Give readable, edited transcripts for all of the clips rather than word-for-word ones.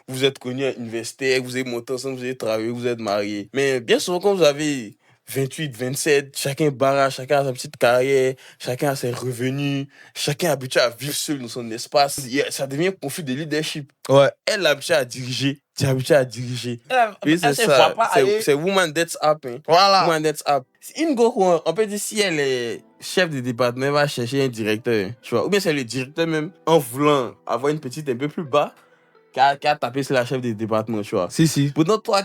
vous êtes connus à l'université, vous avez monté ensemble, vous avez travaillé, vous êtes mariés. Mais bien souvent, quand vous avez 28, 27, chacun barrage, chacun a sa petite carrière, chacun a ses revenus, chacun est habitué à vivre seul dans son espace. Ça devient un conflit de leadership. Ouais. Elle est habituée à diriger, tu es habitué à diriger. Oui, c'est ça. C'est woman that's up. Hein. Voilà. Woman that's up. Une go, on peut dire si elle est chef de département, elle va chercher un directeur. Tu vois. Ou bien c'est le directeur même, en voulant avoir une petite un peu plus bas, qui a tapé sur la chef de département. Tu vois. Si. Pourtant, toi,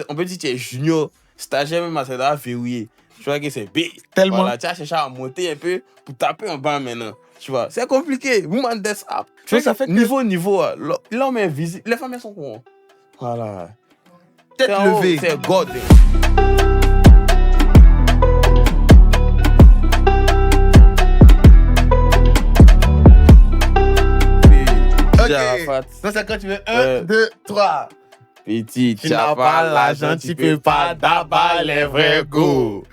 on peut dire que tu es junior, stagiaire même à cette verrouillé. Tu vois que c'est B. Tellement. Voilà, tu as cherché à monter un peu pour taper en bas maintenant. Tu vois, c'est compliqué. Woman that's up. Tu vois, ça fait niveau. L'homme est visible. Les femmes, elles sont con. Voilà. Tête levée. C'est God. Ok. Donc c'est quand tu veux 1, 2, 3. Petit, Tu n'as pas l'argent, tu peux pas d'abat les vrais goûts.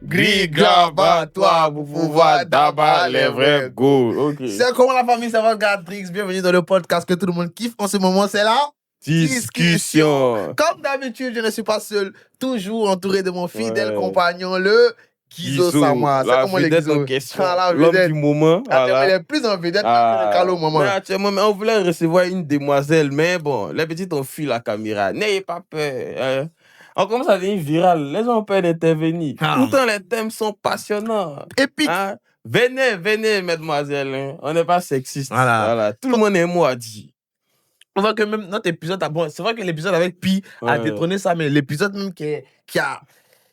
Grigaba, toi, pour pouvoir d'abat les vrais goûts. Okay. C'est comment la famille, ça va, Gadrix? Bienvenue dans le podcast que tout le monde kiffe en ce moment, c'est là. Discussion. Comme d'habitude, je ne suis pas seul, toujours entouré de mon fidèle compagnon, le Kizo Sama. C'est comment les Kizo? L'homme du moment. Voilà. Il est plus en vedette que le Calo moment. Mais actuellement, on voulait recevoir une demoiselle, mais bon, les petites ont fui la caméra. N'ayez pas peur. Hein. On commence à devenir viral. Les gens ont peur d'intervenir. Pourtant, les thèmes sont passionnants. Épique. Hein? Venez, mesdemoiselles. Hein. On n'est pas sexiste. Voilà. Tout le monde est moi dit. On voit que même notre épisode, bon, c'est vrai que l'épisode avec Pi a détrôné ça, mais l'épisode même qui a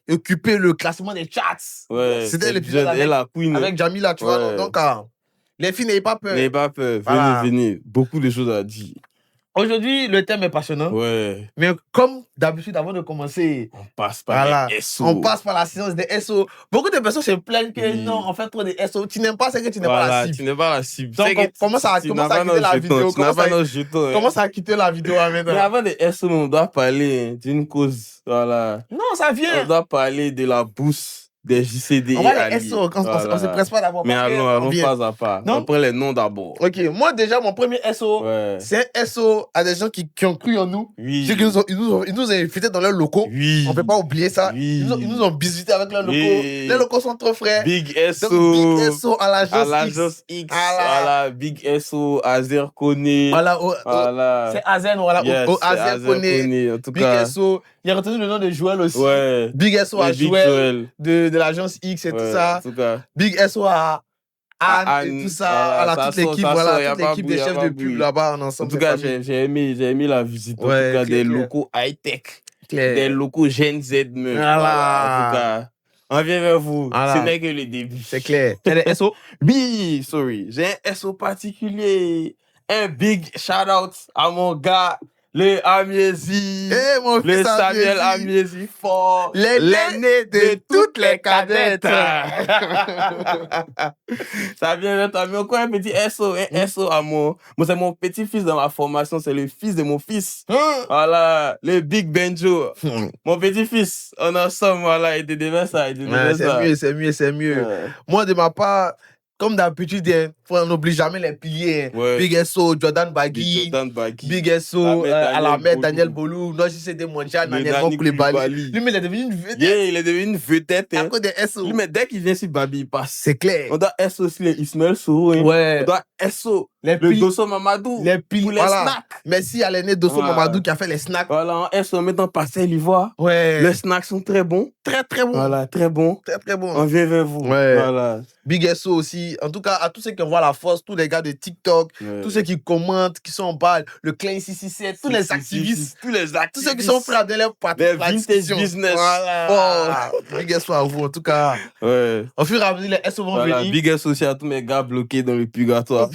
occupé le classement des charts. Ouais, c'était l'épisode avec Jamila, tu vois. Donc, les filles, n'ayez pas peur. N'ayez pas peur. Venez. Beaucoup de choses à dire. Aujourd'hui, le thème est passionnant. Ouais. Mais comme d'habitude, avant de commencer, on passe par les SO. On passe par la séance des SO. Beaucoup de personnes se plaignent que non, on fait trop de SO. Tu n'aimes pas, c'est que tu n'es pas la cible. Tu n'es pas la cible. Donc, on commence à quitter la vidéo. Commence à quitter la vidéo maintenant. Mais avant des SO, on doit parler d'une cause. Voilà. Non, ça vient. On doit parler de la bourse des JCD. On va les SO, on ne se presse pas d'abord. Mais allons pas à pas. On prend les noms d'abord. Ok, moi déjà, mon premier SO, c'est un SO à des gens qui ont cru en nous. Oui. Ceux qui ils nous ont invités dans leurs locaux. Oui. On ne peut pas oublier ça. Oui. Ils nous ont visité avec leurs locaux. Les locaux sont trop frais. Big SO. Donc, Big SO à l'agence X. Voilà. Big SO, Azer Koné. Voilà. C'est Azen, voilà. Yes, Azer Koné. En tout cas. Big SO. Il a retenu le nom de Joël aussi. Ouais. Big SO à Joël de l'agence X et tout ça. En tout cas. Big SO à Anne et tout ça. Voilà, toute l'équipe, toute l'équipe des chefs de pub là-bas en ensemble. En tout cas, j'ai aimé la visite. En tout cas, des locaux high-tech. Des locaux Gen Z. Voilà. En tout cas, on vient vers vous. Ce n'est que le début. C'est clair. T'as des SO? Oui, sorry. J'ai un SO particulier. Un big shout-out à mon gars. Le Amiezi, le Samuel Amiezi fort, l'aîné de toutes les cadettes. Ça vient de toi, mais encore un petit SO, un SO à moi. Moi, c'est mon petit-fils dans ma formation, c'est le fils de mon fils. Voilà, le Big Benjo. Mon petit-fils, on est ensemble, voilà, il te devait ça, c'est mieux. Ouais. Moi, de ma part, comme d'habitude, on n'oublie jamais les piliers. Ouais. Big SO, Jordan Bagui. Big SO, Alamed, Daniel Bolou. Non, si c'était mondial, Daniel Koulibaly. Lui, mais il est devenu une vedette. Yeah, il est devenu une vedette. À cause des SO. Lui, mais dès qu'il vient sur Babi, il passe. C'est clair. On doit SO aussi les Ismaël Sourou. Hein. Ouais. On doit SO le Dosso Mamadou. Les piliers. Pour les snacks. Merci à l'aîné Dosso Mamadou qui a fait les snacks. Voilà, en SO, maintenant, passer l'ivoire. Ouais. Les snacks sont très bons. Très, très bons. Voilà, très bons. Très, très bons. On vient vers vous. Ouais. Voilà. Big SO aussi. En tout cas, à tous ceux qui envoient la force, tous les gars de TikTok, tous ceux qui commentent, qui sont en bas, le Klein 667, tous les activistes. Tous ceux qui sont prêts à donner leur participation. Les vintage business. Voilà. Oh, Big SO à vous, en tout cas. Ouais. Au fur et à mesure, les SO vont venir. Big SO aussi à tous mes gars bloqués dans le purgatoire.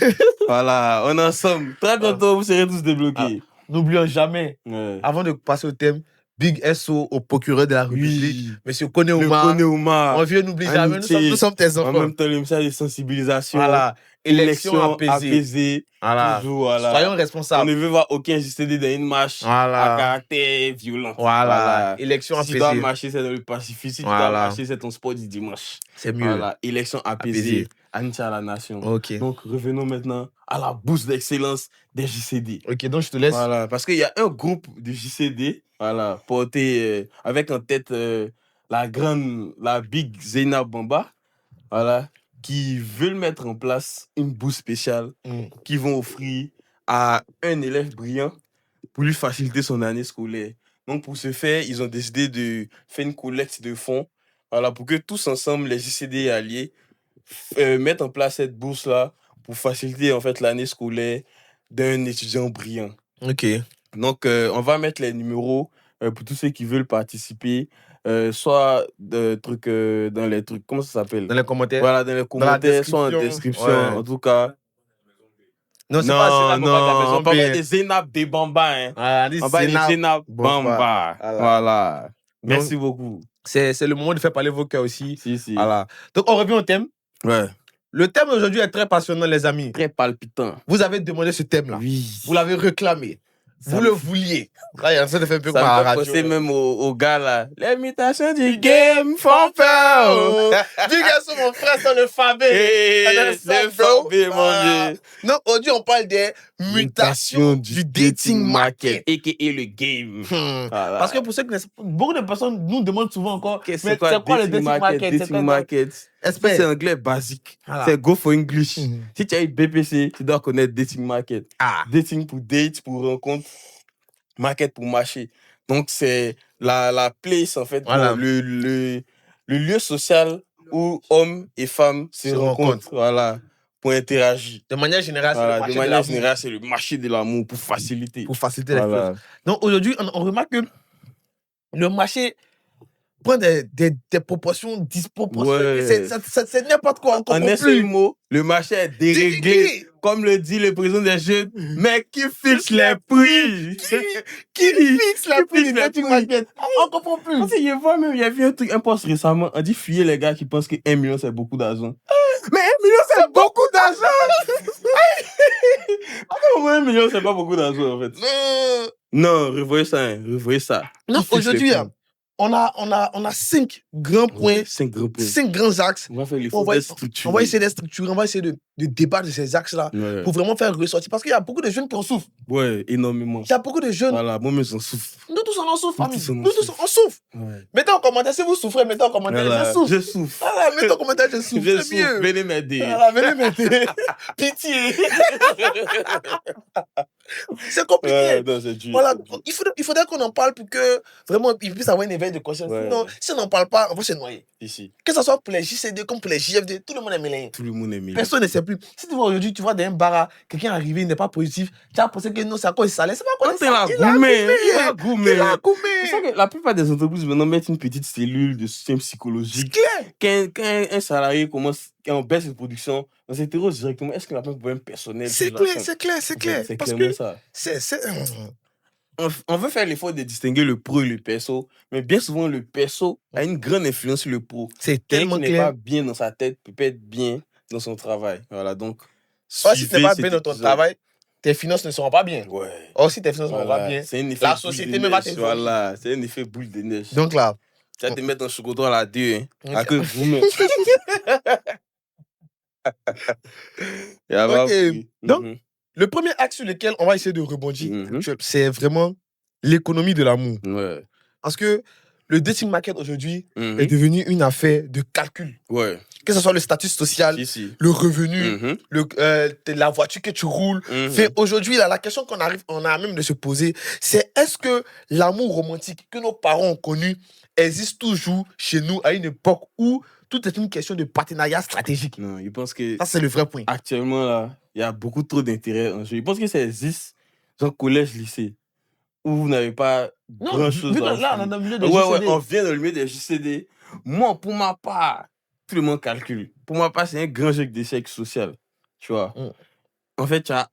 Voilà, on est ensemble. Très bientôt, vous serez tous débloqués. N'oublions jamais, avant de passer au thème, Big SO au procureur de la République, Monsieur Kone Oumar. On vient, n'oublie jamais, nous sommes tes enfants. En même temps, le message de sensibilisation. Voilà. Élection apaisée. Voilà. Toujours, voilà. Soyons responsables. On ne veut voir aucun JCD dans une marche à caractère violent. Voilà. Élection apaisée. Si tu dois marcher, c'est dans le pacifisme. Si tu dois marcher, c'est ton sport du dimanche. C'est mieux. Voilà. Élection apaisée. amitié à la nation. Ok. Donc, revenons maintenant à la bourse d'excellence des JCD. Ok, donc je te laisse. Voilà, parce qu'il y a un groupe de JCD, voilà, porté avec en tête la big Zeyna Bamba, voilà, qui veulent mettre en place une bourse spéciale qu'ils vont offrir à un élève brillant pour lui faciliter son année scolaire. Donc, pour ce faire, ils ont décidé de faire une collecte de fonds, voilà, pour que tous ensemble, les JCD alliés, mettent en place cette bourse-là pour faciliter en fait l'année scolaire d'un étudiant brillant. Ok. Donc, on va mettre les numéros pour tous ceux qui veulent participer, soit dans les trucs, comment ça s'appelle? Dans les commentaires. Voilà, dans les commentaires, soit en description, en tout cas. Non, c'est pas Zeyna Bamba de la maison. On parle des Zeynab des Bamba, hein. On parle des Zeynab Bamba. Voilà. Merci beaucoup. C'est le moment de faire parler vos cœurs aussi. Si. Voilà. Donc, on revient au thème. Ouais. Le thème d'aujourd'hui est très passionnant, les amis. Très palpitant. Vous avez demandé ce thème-là. Oui. Vous l'avez réclamé. Vous le vouliez. Là, il y a un de faire un peu comme à la radio. Ça même aux gars là. Les mutations du game font peur. Du gars sur mon frère, c'est le Fabé. Le Fabé, mon Dieu. Non, aujourd'hui, on parle des mutations du dating market. A.k.a. le game. Voilà. Parce que pour ceux qui connaissent, beaucoup de personnes nous demandent souvent encore, c'est quoi le dating market? Dating market. C'est anglais basique. Voilà. C'est go for English. Si tu as eu BPC, tu dois connaître dating market. Dating pour date, pour rencontre. Market pour marché. Donc, c'est la place, en fait, voilà. le lieu social où hommes et femmes se rencontrent. Voilà. Pour interagir. De manière générale, c'est le marché de l'amour pour faciliter. Pour faciliter les choses. Donc, aujourd'hui, on remarque que le marché prend des proportions disproportionnées. Ouais. C'est n'importe quoi. En un seul mot, le marché est déréglé. Comme le dit le président des jeunes, mais qui fixe les prix? Qui fixe les prix du dating market? On comprend plus. Parce qu'il y a vu un truc, un post récemment, on dit fuyer les gars qui pensent que 1 million c'est beaucoup d'argent. Mais 1 million c'est beaucoup d'argent! Comment 1 million c'est pas beaucoup d'argent en fait? Non, revoyez ça. Non, aujourd'hui, on a 5 grands points, 5 grands axes. On va faire les structures. On va essayer de structurer, on va essayer de débattre de ces axes-là pour vraiment faire ressortir. Parce qu'il y a beaucoup de jeunes qui en souffrent. Ouais, énormément. Il y a beaucoup de jeunes. Voilà, moi-même, j'en souffre. Nous tous, on en souffre, famille. Nous tous, on souffre. Ouais. Mettez en commentaire, si vous souffrez, mettez en commentaire, voilà, je souffre. Voilà, mettez en commentaire, je souffre. C'est mieux. Venez m'aider. Voilà, venez m'aider. Pitié. C'est compliqué. Non, c'est dur. Voilà, il faudrait qu'on en parle pour que vraiment il puisse avoir une éveil de conscience. Sinon, si on n'en parle pas, on va se noyer. Ici. Que ce soit pour les JCD comme pour les JFD, tout le monde est mêlé. Tout le monde est mêlé. Personne ne sait plus. Si tu vois aujourd'hui, tu vois dans un bar, quelqu'un arrivé, il n'est pas positif, tu as pensé que non, c'est à cause du salaire. C'est pas à cause du salaire. Il a goumé. C'est ça que la plupart des entreprises maintenant mettent une petite cellule de soutien psychologique. Clair. Quand un salarié commence, quand on baisse de production, on s'interroge directement, est-ce qu'il n'a pas un problème personnel? C'est clair. C'est parce clairement que ça. On veut faire l'effort de distinguer le pro et le perso, mais bien souvent, le perso a une grande influence sur le pro. C'est tellement clair. Qui n'est pas bien dans sa tête peut être bien dans son travail. Voilà, donc... si tu n'es pas bien dans ton travail, tes finances ne seront pas bien. Ouais. Or, si tes finances ne seront pas bien, la société ne va pas t'aider. Voilà, c'est un effet boule de neige. Donc là... Tu vas te mettre un chocolat à la deux, hein. À que vous Donc, le premier axe sur lequel on va essayer de rebondir, c'est vraiment l'économie de l'amour. Ouais. Parce que le dating market aujourd'hui est devenu une affaire de calcul. Ouais. Que ce soit le statut social, le revenu, la voiture que tu roules. Aujourd'hui, la question qu'on a même de se poser, c'est est-ce que l'amour romantique que nos parents ont connu existe toujours chez nous à une époque où tout est une question de partenariat stratégique? Non, je pense que... Ça, c'est le vrai point. Actuellement, là, il y a beaucoup trop d'intérêt en jeu. Je pense que ça existe genre collège, lycée, où vous n'avez pas grand-chose à là, on est dans le milieu des JCD. On vient dans le milieu des JCD. Moi, pour ma part, tout le monde calcule. Pour ma part, c'est un grand jeu d'échec social. Tu vois. En fait, tu as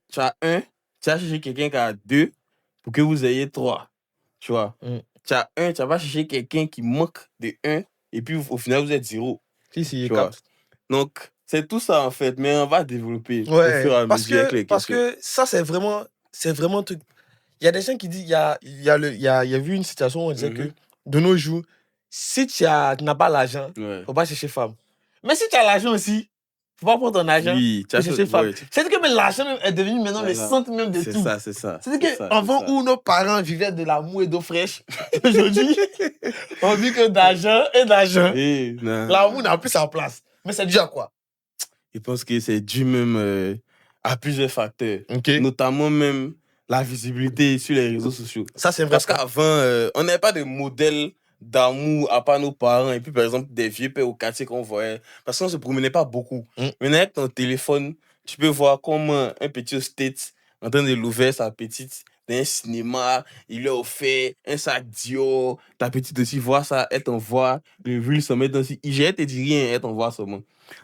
cherché quelqu'un qui a 2 pour que vous ayez 3. Tu vois. Tu as pas cherché quelqu'un qui manque de 1 et puis au final, vous êtes 0. Si, tu vois. Donc, c'est tout ça en fait, mais on va développer au fur et à mesure avec les questions. Parce que ça, c'est vraiment un truc. Il y a des gens qui disent, il y a vu une situation où on disait que de nos jours, si tu n'as pas l'argent, il ne faut pas chercher femme. Mais si tu as l'argent aussi, faut pas prendre ton argent. Oui, C'est-à-dire que même l'argent même est devenu maintenant le centre même de tout. C'est ça. C'est-à-dire qu'avant, où nos parents vivaient de l'amour et d'eau fraîche, aujourd'hui, on vit que d'argent et d'argent. L'amour n'a plus sa place. Mais c'est dû à quoi? Je pense que c'est dû même à plusieurs facteurs. Notamment même la visibilité sur les réseaux sociaux. Ça, c'est vrai. Parce qu'avant, on n'avait pas de modèle d'amour à part nos parents et puis par exemple des vieux pères au quartier qu'on voyait. Parce qu'on ne se promenait pas beaucoup. Maintenant, avec ton téléphone, tu peux voir comment un petit au States en train de l'ouvrir sa petite dans un cinéma, il lui a offert un sac Dior, ta petite aussi voit ça, elle t'envoie le reel se met dans si IGN te dit rien, elle t'envoie seulement.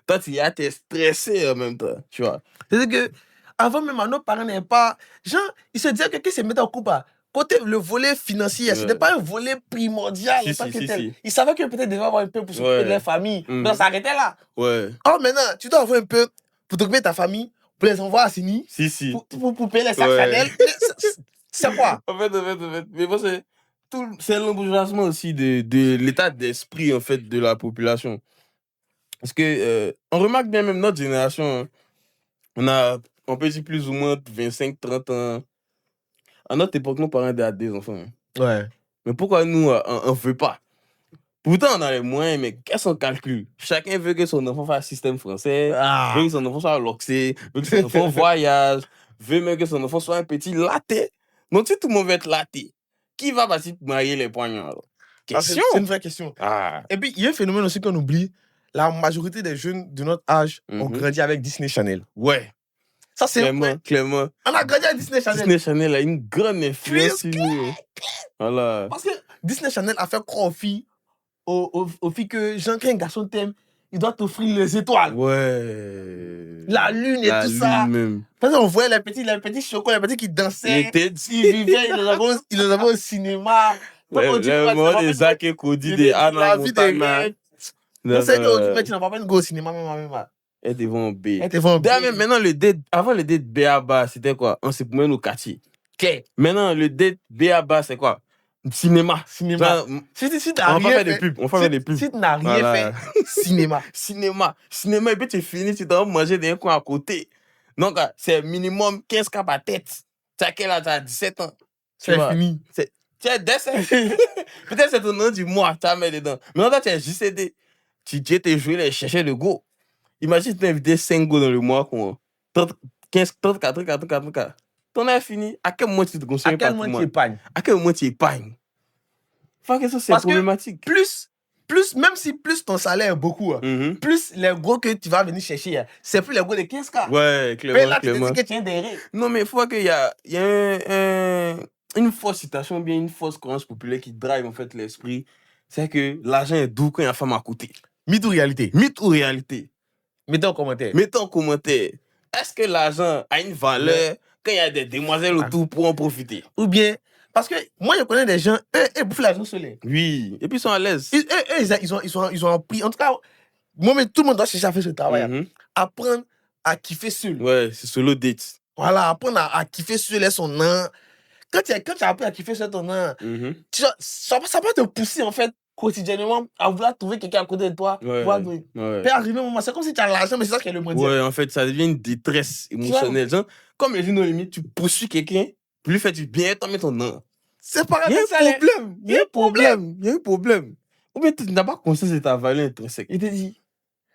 Toi, tu es stressé en même temps, tu vois. C'est-à-dire que avant même, nos parents n'avaient pas... Genre, ils se disaient que quelqu'un se mettait en couple. Côté le volet financier, ce n'était pas un volet primordial. Ils savaient que peut-être devaient avoir un peu pour s'occuper de leur famille. Donc, ça arrêtait là. Or, maintenant, tu dois avoir un peu pour t'occuper de ta famille, pour les envoyer à Sini, pour payer les sacs Chanel. C'est quoi? En fait. Mais bon, c'est l'embourgeoisement aussi de l'état d'esprit, en fait, de la population. Parce que, on remarque bien même notre génération, on peut dire plus ou moins 25-30 ans. À notre époque, nos parents étaient des enfants. Mais pourquoi nous, on ne veut pas? Pourtant, on a les moyens, mais qu'est-ce qu'on calcule? Chacun veut que son enfant fasse système français, veut que son enfant soit loxé, veut que son enfant voyage, veut même que son enfant soit un petit laté. Donc, si tout le monde veut être laté, qui va passer pour marier les poignards? C'est une vraie question. Et puis, il y a un phénomène aussi qu'on oublie. La majorité des jeunes de notre âge ont grandi avec Disney Channel. Ça, c'est clairement. On a grandi avec Disney Channel. Disney Channel a une grande influence sur nous. Voilà. Parce que Disney Channel a fait croire aux filles, aux filles que, genre, quand un garçon t'aime, il doit t'offrir les étoiles. La lune et tout ça. Même. Parce qu'on voyait les petits chocolats, les petits qui dansaient. Ils vivaient, ils les avaient au cinéma. Le monde des Zach et Cody, des Anna Montana. On sait qu'aujourd'hui, tu n'as pas au cinéma, même. Elle était vraiment B. Maintenant, avant le date B.A.B.A, c'était quoi? On s'est promené au quartier. Maintenant, le date B.A.B.A, c'est quoi? Cinéma. Si tu n'as rien fait. Si tu n'as rien fait, cinéma. Cinéma, et puis tu finis, tu dois manger dans un coin à côté. Donc, c'est minimum 15 cap à tête. Tu as quel âge? Tu as 17 ans. C'est fini. Peut-être c'est ton nom du mois, tu as mis dedans. Mais maintenant, tu as JCD. Tu t'es joué, les chercher le go. Imagine, tu as invité 5 go dans le mois, 15, 34. T'en as fini. À quel moment tu te consommes? À quel moment tu épargnes? À quel moment tu épargnes? Faut que ça, c'est problématique. Plus, même si plus ton salaire est beaucoup, plus les gros que tu vas venir chercher, c'est plus les gros de 15K. Clairement. Mais là, tu te dis que tu es derrière. Non, mais il faut qu'il y a une fausse citation, bien une fausse croyance populaire qui drive en fait l'esprit. C'est que l'argent est doux quand il y a femme à côté. Mythe ou réalité? Mythe ou réalité? Mettez en commentaire. Est-ce que l'argent a une valeur quand il y a des demoiselles autour pour en profiter? Ou bien, parce que moi, je connais des gens, eux bouffent l'argent solaire. Oui, et puis ils sont à l'aise. Ils ont appris. En tout cas, moi, tout le monde doit chercher à faire ce travail. Apprendre à kiffer seul. C'est solo date. Voilà, apprendre à kiffer seul et son an. Quand tu as appris à kiffer seul ton an, ça va te pousser, en fait, quotidiennement, à vouloir trouver quelqu'un à côté de toi. Peut arriver un moment, c'est comme si tu as l'argent, mais c'est ça qui est le mondial. En fait, ça devient une détresse émotionnelle. Genre, comme les jeunes limites, tu poursuis quelqu'un, pour lui faire du bien, t'en mets ton nom. C'est pas grave. Il y a un problème. Ou bien tu n'as pas conscience de ta valeur intrinsèque. Il te dit,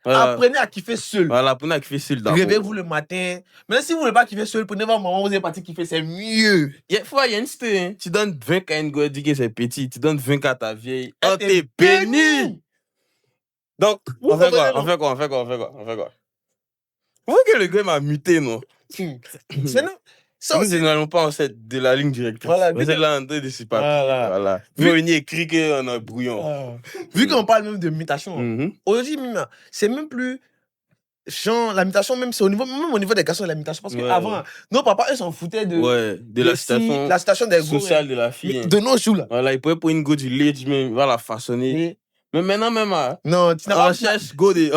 apprenez à kiffer seul. Apprenez à kiffer seul d'abord. Réveillez-vous le matin. Mais si vous ne voulez pas kiffer seul, prenez votre maman, vous êtes parti kiffer, c'est mieux. Il y a une histoire, tu donnes 20 à une go, dis que c'est petit, tu donnes 20 à ta vieille, on t'est béni. Donc, on fait quoi? Vous voyez que le gars m'a muté, non? Nous n'allons pas en fait de la ligne directrice. Voilà, c'est là en train de se passer. Voilà. Vu qu'on écrit qu'on a brouillon. Vu qu'on parle même de mutation, aujourd'hui, c'est même plus. Genre, la mutation, même au niveau des garçons, la mutation. Parce qu'avant, nos papas, eux s'en foutaient de la situation des sociale de la fille. De nos jours, là. Voilà, ils pouvaient prendre une go du ledge, même, il va la façonner. Mais maintenant, même, non, tu n'as pas... on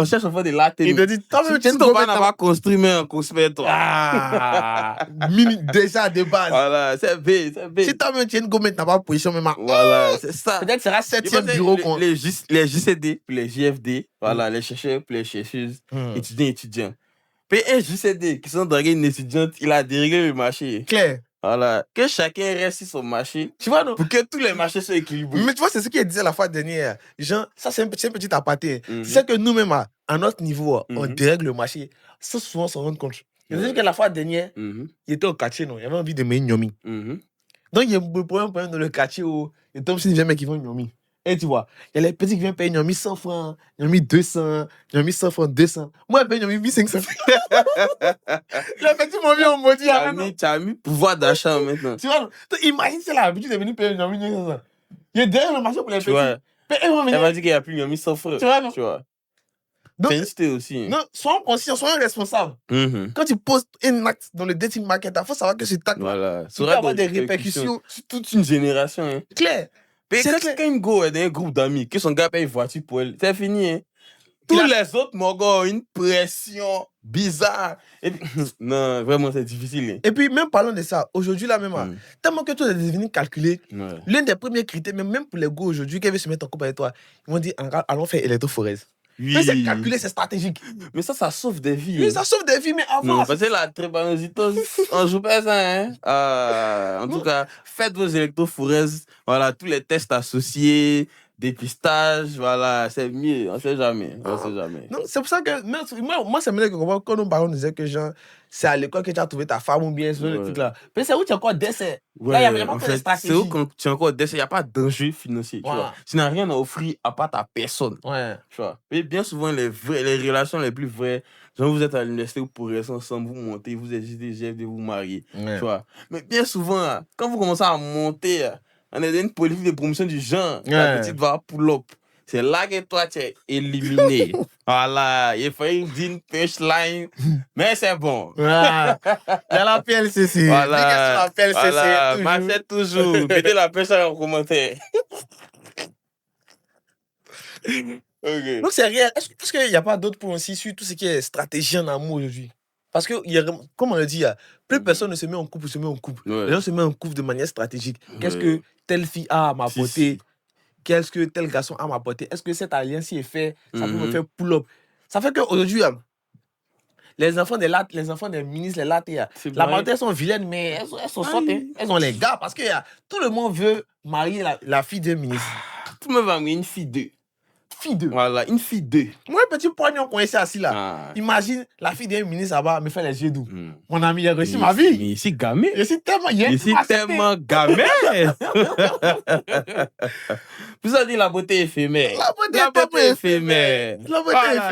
cherche à faire des lattes. Il te dit, toi-même, tu n'as pas construit, mais un cosmet, toi. Déjà, de base. Voilà, c'est B. Si toi-même, tu as une gommette, tu n'as pas position, même. Voilà, c'est ça. Peut-être que ce sera 7e bureau. Les JCD, puis les JFD, voilà, les chercheurs, puis les chercheuses, étudiants. Puis un JCD qui sont dragués une étudiante, il a déréglé le marché. Clair. Voilà, que chacun reste sur son marché. Tu vois, non? Pour que tous les marchés soient équilibrés. Mais tu vois, c'est ce qu'il disait la fois dernière. Genre, ça, c'est un petit aparté. C'est que nous-mêmes, à notre niveau, on dérègle le marché. Ça, souvent, on s'en rend compte. Il disait que la fois dernière, il était au quartier, non? Il avait envie de mettre une Nyomi. Donc, il y a un problème dans le quartier où il tombe sur des mecs qui vont une Nyomi. Et tu vois, il y a les petits qui viennent payer une Nyomi 100 francs, Nyomi 200, Nyomi 100 francs, 200. Moi, je paye une Nyomi 1500. Les petits m'ont mis en maudit. Tu as mis pouvoir d'achat maintenant. Tu vois, imagine, c'est l'habitude de venir payer une Nyomi 500. Il est derrière le marché pour les petits. Elle m'a dit qu'il n'y a plus Nyomi 100 francs. Tu vois, non? Tu vois. Félicité aussi. Non, sois conscient, sois responsable. Quand tu poses un acte dans le dating market, il faut savoir que cet acte peut avoir des répercussions sur toute une génération. Hein. Claire. Mais quand une go est dans un groupe d'amis, que son gars paye une voiture pour elle, c'est fini. Hein. Tous les autres, mon gars, ont une pression bizarre. Et puis, non, vraiment, c'est difficile. Hein. Et puis, même parlant de ça, aujourd'hui, là même, tellement que tout est devenu calculé, l'un des premiers critères, même pour les gars aujourd'hui, qui veulent se mettre en couple avec toi, ils vont dire, allons faire électrophorèse. Oui. Mais c'est calculé, c'est stratégique. Mais ça sauve des vies. Oui, ça sauve des vies, mais avant. Non, parce que la trépanocytose, on joue pas ça, hein. En tout cas, faites vos électrophorèses, voilà, tous les tests associés, dépistage, voilà, c'est mieux, on sait jamais. Non, c'est pour ça que, moi, ça me dit que quand nos parents disaient que genre, c'est à l'école que tu as trouvé ta femme ou bien ce truc là. Mais c'est où tu as encore décès. Ouais, là, il n'y a pas de stratégie. C'est où quand tu as encore décès, il n'y a pas d'enjeu financier, tu vois. Tu n'as rien à offrir à part ta personne. Ouais. Tu vois. Mais bien souvent, les relations les plus vraies, genre vous êtes à l'université, vous pourrez rester ensemble, vous montez, vous êtes GFD, vous mariez. Ouais. Tu vois. Mais bien souvent, quand vous commencez à monter, on est dans une politique de promotion du genre, la petite va pull-up. C'est là que toi, tu es éliminé. Voilà, il faut dire une punchline, mais c'est bon. Voilà. Il y a la PLCC. Voilà. Marchez toujours. Mettez la punchline en commentaire. Okay. Donc, c'est réel. Est-ce qu'il n'y a pas d'autres points aussi sur tout ce qui est stratégie en amour aujourd'hui? Parce que, comme on le dit, plus personne ne se met en couple, se met en couple. Ouais. Les gens se mettent en couple de manière stratégique. Qu'est-ce que telle fille a à m'apporter? Qu'est-ce que tel garçon a à m'apporter? Est-ce que cette alliance est faite? Ça peut me faire pull-up. Ça fait qu'aujourd'hui, les enfants des ministres, les lattes, la majorité sont vilaines, mais elles sont sortes. Elles ont les gars. Parce que tout le monde veut marier la fille d'un ministre. Tout le monde va marier une fille d'eux. Voilà, une fille d'eux. Moi, un petit poignon qu'on est assis là. Imagine la fille d'un ministre là-bas me fait les yeux doux. Mon ami, il a réussi ma vie. Mais ici, gamin. Ici, tellement gamin. Puis ça dit la beauté éphémère. La beauté éphémère.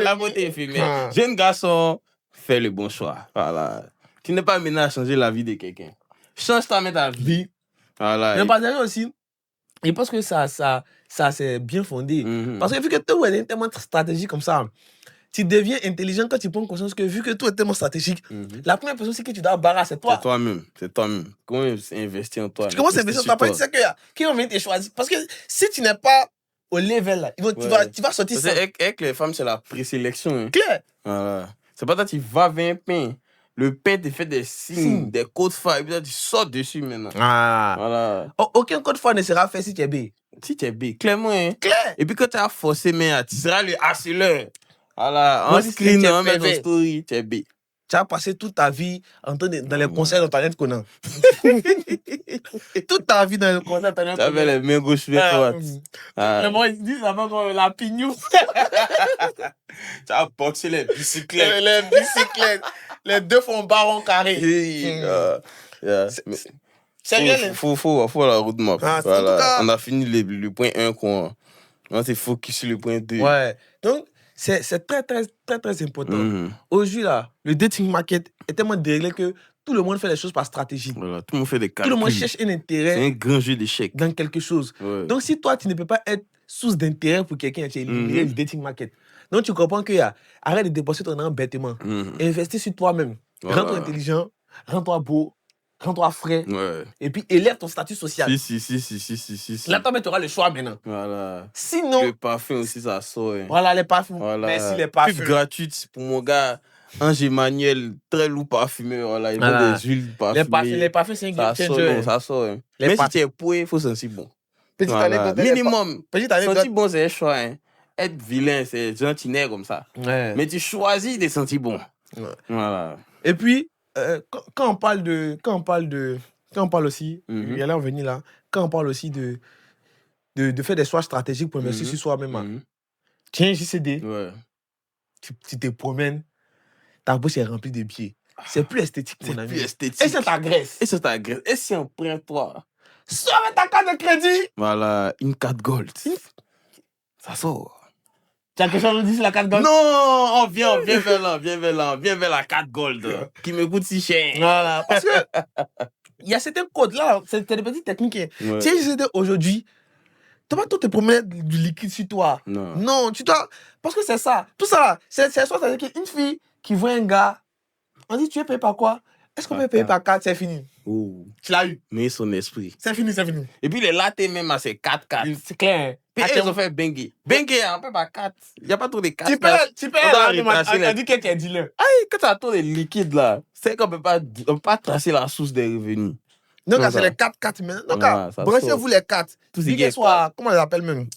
La beauté éphémère. Jeune garçon, fais le bon choix. Voilà. Tu n'es pas amené à changer la vie de quelqu'un. Change ta vie. Voilà. Mais pas aussi. Je pense que ça c'est bien fondé. Parce que vu que tout est tellement stratégique comme ça, tu deviens intelligent quand tu prends conscience que vu que tout est tellement stratégique, la première personne c'est que tu dois barrer, c'est toi. C'est toi-même. Comment investir en toi? Tu commences à investir en toi. Tu sais qui va venir te choisir. Parce que si tu n'es pas au level là, tu vas sortir ça. Avec les femmes, c'est la présélection. Hein. Claire. Voilà. C'est pas toi, tu vas vers un pain. Le pain te fait des signes, des codes forts, et puis tu sautes dessus maintenant. Voilà. Aucun code fort ne sera fait si tu es B. Si tu es B, clairement. Hein. Claire. Et puis quand tu as forcé, tu seras le harceleur. Voilà. En screen, on met ton story, tu es B. Tu as passé toute ta vie dans les concerts d'Internet Conan. Toute ta vie dans les concerts d'Internet Conan. Tu avais les mains gauche et droite. Mais moi, ils disent avant comme la pignou. Tu as boxé les bicyclettes. Les bicyclettes. Les deux font baron carré. C'est réel. Faut la route map. Voilà. On a fini le point 1. On s'est focus sur le point 2. Ouais. Donc, c'est très, très, très, très important. Aujourd'hui, là, le dating market est tellement déréglé que tout le monde fait les choses par stratégie. Voilà, tout le monde fait des calculs. Tout le monde cherche un intérêt. C'est un grand jeu d'échecs. Dans quelque chose. Ouais. Donc, si toi, tu ne peux pas être source d'intérêt pour quelqu'un, tu es éliminé du dating market. Donc, tu comprends que arrête de dépenser ton argent bêtement. Investis sur toi-même. Voilà. Rends-toi intelligent, rends-toi beau, rends-toi frais. Ouais. Et puis, élève ton statut social. Si. Là, toi, tu auras le choix maintenant. Voilà. Sinon... Le parfum aussi, ça sort. Hein. Voilà, les parfums. Voilà. Merci, les parfums. Pub gratuite pour mon gars. Ange Emmanuel, très lourd parfumé. Voilà, il vend des huiles parfumées. Les parfums, c'est un game changer. Ça sort. Hein. Mais si tu es pour, il faut sentir bon. Petite anecdote. Minimum. Sentir bon, c'est un choix. Hein. Être vilain, c'est gentil comme ça. Ouais. Mais tu choisis de sentir bon. Ouais. Voilà. Et puis, quand on parle aussi, il y a là, on venir là, quand on parle aussi de faire des choix stratégiques pour investir sur soi-même. Tiens, JCD. Ouais. Tu te promènes, ta bouche est remplie de billets. C'est plus esthétique, mon ami. C'est plus esthétique. Et c'est ta graisse. Et si on prend toi? Sors avec ta carte de crédit. Voilà, une carte gold. Ça sort. Tu as quelque chose à dire sur la carte gold? Non, viens vers la carte gold qui me coûte si cher. Voilà, parce que il y a certains codes là, c'est des petites techniques. Ouais. Tu sais, aujourd'hui, tu vas te promener du liquide sur toi. Non, tu dois. Parce que c'est ça. Tout ça, c'est soit c'est-à-dire qu'une fille qui voit un gars, on dit tu es payé par quoi? Est-ce qu'on peut payer par carte? C'est fini. Oh. Tu l'as eu. Mais son esprit. C'est fini. Et puis les latés même, c'est 4-4. C'est clair. Puis ils ont fait bengue. Bengue, on peut pas 4. Il n'y a pas trop de 4. Tu peux on dit que tu es dealer. Quand tu as trop de liquide là, c'est qu'on ne peut pas tracer la source des revenus. Donc, c'est les 4-4 maintenant. Donc, branchez-vous les 4. Tout ce qui soit, comment on les appelle même?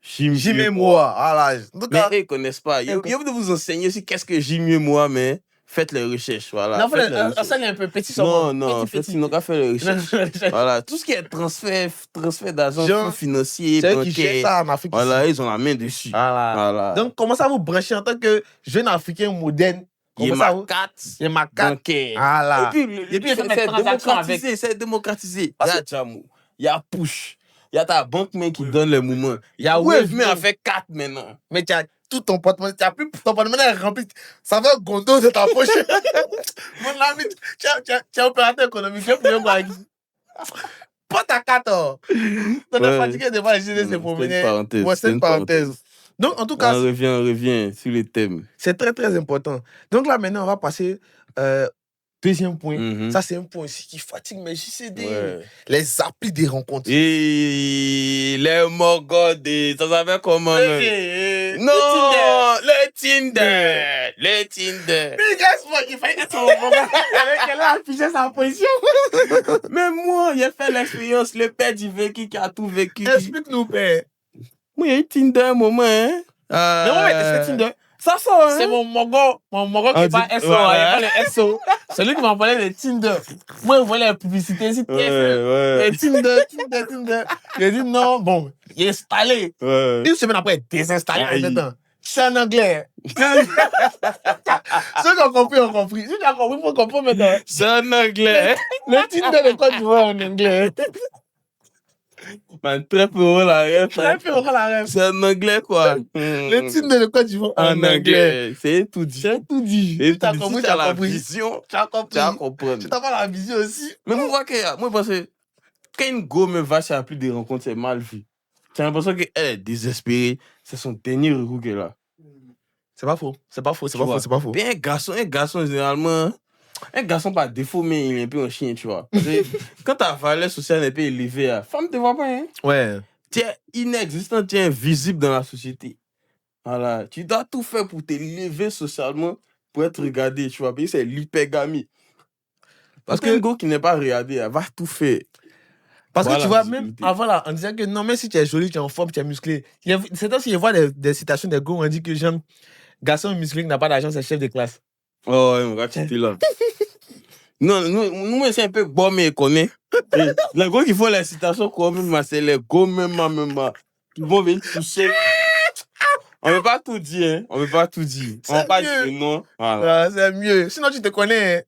J-moi. Voilà. Mais ils ne connaissent pas. Il y a de vous enseigner aussi qu'est-ce que J-moi, mais faites les recherches. Voilà. Non, ça est un peu petit. Non, faites les recherches. Voilà. Tout ce qui est transfert d'argent financier, bancaire. Voilà, ils ont la main dessus. Voilà. Donc, commencez à vous brancher en tant que jeune Africain moderne. Il y a ma carte. Voilà. Et puis c'est démocratisé. Il y a Jamou, il y a Push, il y a ta banque main qui donne les mouvements. Il y a Wave mais a fait 4 maintenant. Mais tu as tout ton porte-monnaie, tu as plus ton porte-monnaie est rempli. Ça va gondo de ta poche. Mon ami, tu es opérateur économique, tu es plus quoi. Pas ta carte. Tu es fatigué de voir les gens se promener. C'est une parenthèse. Donc, en tout cas... On revient sur les thèmes. C'est très, très important. Donc là, maintenant, on va passer... deuxième point. Ça, c'est un point aussi qui fatigue mes JCD. Ouais. Les applis des rencontres. Et les mogodés. Ça s'appelle comment? Non, le Tinder. Mais guess-moi, il fallait être mon gars. Elle a affiché sa position. Mais moi, j'ai fait l'expérience. Le père du vécu qui a tout vécu. Explique-nous, père. Moi, il y a eu Tinder un moment, hein. Non, mais c'est Tinder. Ça sort, hein. C'est mon mogo qui est pas SO. Il n'y a pas le SO. C'est lui qui m'a parlé de Tinder. Moi, je voyais la publicité ici. Tinder. J'ai dit non, bon, il est installé. Une semaine après, désinstallé maintenant. C'est en anglais. Ceux qui ont compris, ont compris. Ceux qui ont compris, il faut comprendre maintenant. C'est en anglais. Le Tinder de Côte d'Ivoire en anglais. Man, très peu la rêve. C'est en anglais, quoi. Le Tinder de Côte d'Ivoire en anglais. C'est tout dit. Et tu as compris, tu as la vision. Tu as compris. Tu n'as pas la vision aussi. Mais vous voyez que, moi, je pense que quand une go me va sur plus de rencontres, c'est mal vu. J'ai l'impression qu'elle est désespérée. C'est son dernier recours qu'elle a. C'est pas faux. Mais un garçon, généralement, un garçon par défaut, mais il est un peu un chien, tu vois. Quand ta valeur sociale n'est pas élevée, la femme ne te voit pas, hein. Ouais. Tu es inexistant, tu es invisible dans la société. Voilà. Tu dois tout faire pour t'élever socialement, pour être regardé, tu vois. C'est l'hypergamie. Parce qu'un gars qui n'est pas regardé, elle va tout faire. Parce que tu vois, même avant là, on disait que non, même si tu es joli, tu es en forme, tu es musclé. C'est aussi, je vois des citations des gars où on dit que j'aime garçon musclé qui n'a pas d'argent, c'est chef de classe. Oh, ouais, mon gars, tu es là. Non, nous, c'est un peu bon, mais connaît. Les gars qui font les citations, c'est les gars, même, qui vont venir toucher. On ne peut pas tout dire, hein. On ne peut pas pas dire non. Voilà. C'est mieux. Sinon, tu te connais.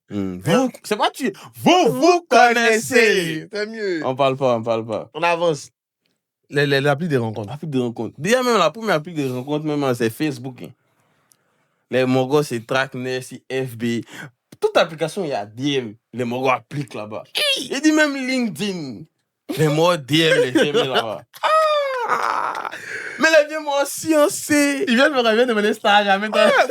C'est pas tu. Vous connaissez. C'est mieux. On parle pas. On avance. L'appli des rencontres. Déjà, même la première appli des rencontres, même, c'est Facebook. Hein. Les Mogos, c'est Trackner, c'est FB. Toute application, il y a DM. Les Mogos appliquent là-bas. Il dit même LinkedIn. Les Mogos DM, là-bas. Mais les vieux m'ont sciencé. Ils viennent me demander stage.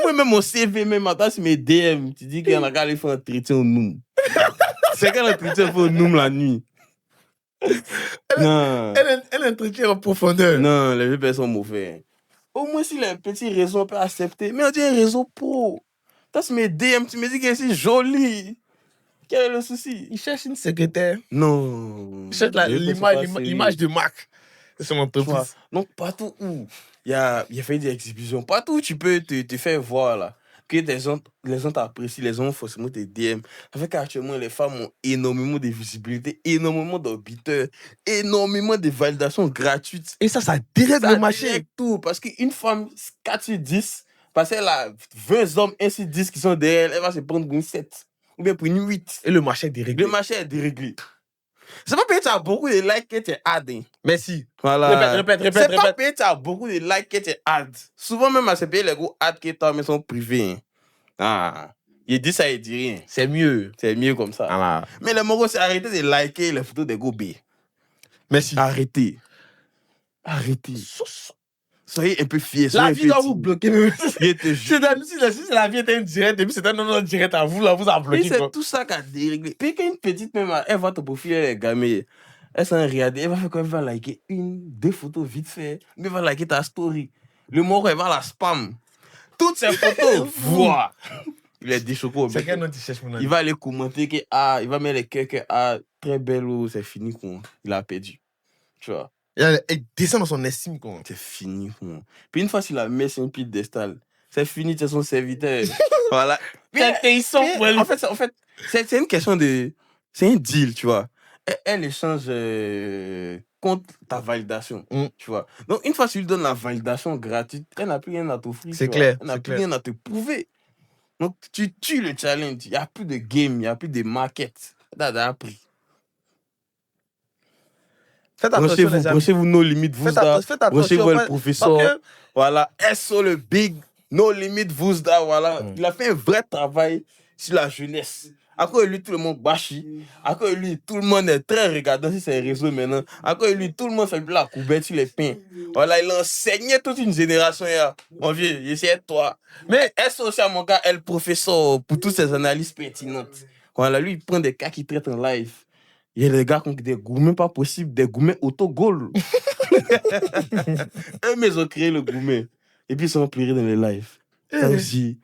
Moi, même mon CV, même maintenant, c'est mes DM. Tu dis qu'il y en a qu'à aller faire un entretien au nous. C'est quand l'entretien faut nous la nuit. Non. Elle entretient en profondeur. Non, les vieux sont mauvais. Au moins, si les petits réseaux peuvent accepter. Mais on dit un réseau pro. Toi, tu me DM, tu me dis que c'est joli. Quel est le souci? Il cherche une secrétaire. Non. Il cherche l'image de marque de son entreprise. Donc, partout où il y a fait des exhibitions, partout où tu peux te faire voir là, que les gens t'apprécient, les gens forcément te DM. Avec actuellement, les femmes ont énormément de visibilité, énormément d'auditeurs, énormément de validations gratuites. Et ça direct le marché. Tout. Parce qu'une femme, 4 sur 10, parce qu'elle a 20 hommes, 1 sur 10 qui sont derrière, elle va se prendre pour une 7. Ou bien pour une 8. Et le marché est déréglé. Le marché est déréglé. C'est pas parce que tu as beaucoup de likes que tu es ad. Merci. Voilà. Répète. C'est pas parce que tu as beaucoup de likes que tu es ad. Souvent même à ces pays, les gros ads que tu as, mais sont privés. Ah. Il dit ça, il dit rien. C'est mieux. C'est mieux comme ça. Ah. Mais les Mogos, c'est arrêter de liker les photos des gros B. Merci. Arrêtez. Soyez un peu fiers. La vie doit vous bloquer. Si la vie était indirecte, et puis c'est un non direct à vous, là, vous a bloqué. C'est tout ça qui a déréglé. Puis qu'une petite même, elle va te profil, elle est gamée. Elle s'en regarde, elle va faire quoi? Elle va liker 2 photos vite fait. Mais elle va liker ta story. Le mot, elle va la spam. Toutes ces photos, voix. Il est déchoqué. C'est quel nom tu cherches, mon ami? Il va aller commenter que, il va mettre les quelques, très belle, c'est fini, quoi. Il a perdu. Tu vois. Il descend dans son estime, quoi. C'est fini, quoi. Puis une fois qu'il a mis son pied d'estal, c'est fini, c'est son serviteur. Voilà. En fait, c'est une question de. C'est un deal, tu vois. Elle échange contre ta validation, tu vois. Donc, une fois que tu lui donnes la validation gratuite, elle n'a plus rien à t'offrir. C'est clair. Elle n'a plus rien à te prouver. Donc, tu tues le challenge. Il n'y a plus de game, il n'y a plus de market. T'as appris. Faites attention, branchez-vous nos limites, Vuzda. Branchez-vous le professeur. Voilà. SO le big, nos limites, Vuzda. Voilà. Il a fait un vrai travail sur la jeunesse. À quoi lui, tout le monde bâchi. À quoi lui, tout le monde est très regardant sur ses réseaux maintenant. À quoi lui, tout le monde fait la couverture, les pains. Voilà, il a enseigné toute une génération. Là. Mon vieux, j'essaie de toi. Mais SO aussi, à mon gars, est le professeur pour toutes ces analyses pertinentes. Voilà, lui, il prend des cas qui traitent en live. Il y a des gars qui ont des gourmets pas possibles, des gourmets auto-goal. Eux, mais ils ont créé le gourmet. Et puis ils sont plurés dans les lives. Ça aussi.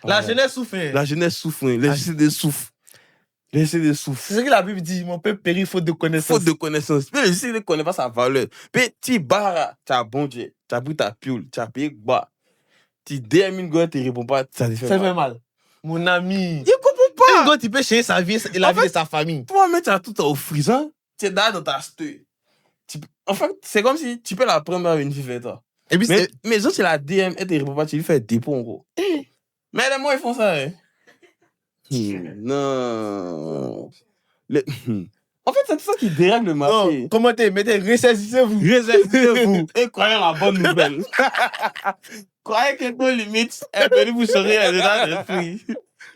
La jeunesse souffre. La jeunesse souffre. Les JCD souffrent. Les JCD souffrent. C'est ce que la Bible dit. Mon peuple périt faute de connaissance. Faute de connaissance. Mais les JCD ne connaissent pas sa valeur. Puis tu barres, tu as bon Dieu, tu as pris ta pioule, tu as payé bas. Tu DM une gueule, tu ne réponds pas, ça te fait mal. Mon ami. Il comprend pas. Une gueule, tu peux changer sa vie et la vie de sa famille. Toi-même, tu as tout au frisant. Tu es dans ta story. En fait, c'est comme si tu peux la prendre à une fille vers toi. Et puis mais autres, c'est la DM, et tu ne réponds pas, tu lui fais dépôt en gros. Mais les mots, ils font ça. Hein. Non. En fait, c'est tout ça qui dérègle le marché. Non, commentez, mettez, ressaisissez-vous. Ressaisissez-vous. Et croyez la bonne nouvelle. Croyez que nos limites, vous serez dedans l'esprit.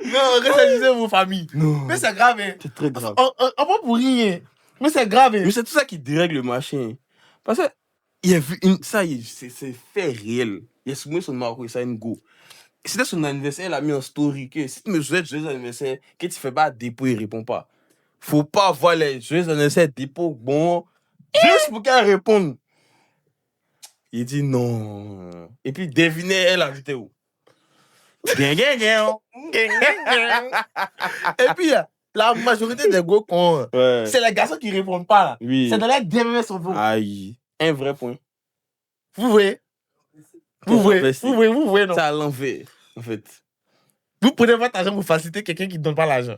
Non, ressaisissez-vous, famille. Non. Mais c'est grave. Hein. C'est très grave. On va pour rien. Mais c'est grave. Hein. Mais c'est tout ça qui dérègle le marché. Parce que ça, c'est fait réel. Il a soumis son Marco et ça une go. C'était son anniversaire, il a mis en story que si tu me souhaites joyeux anniversaire, que tu fais pas dépôt, il répond pas. Faut pas voir les joyeux anniversaire dépôt, bon, juste pour qu'elle réponde. Il dit non. Et puis devinez, elle a invité où? Et puis, la majorité des gros cons, c'est les garçons qui répondent pas. Là. Oui. C'est dans les DMS sur vous. Aïe, un vrai point. Vous voyez? Vous voyez, non? C'est à l'envers, en fait. Vous prenez votre argent pour faciliter quelqu'un qui ne donne pas l'argent.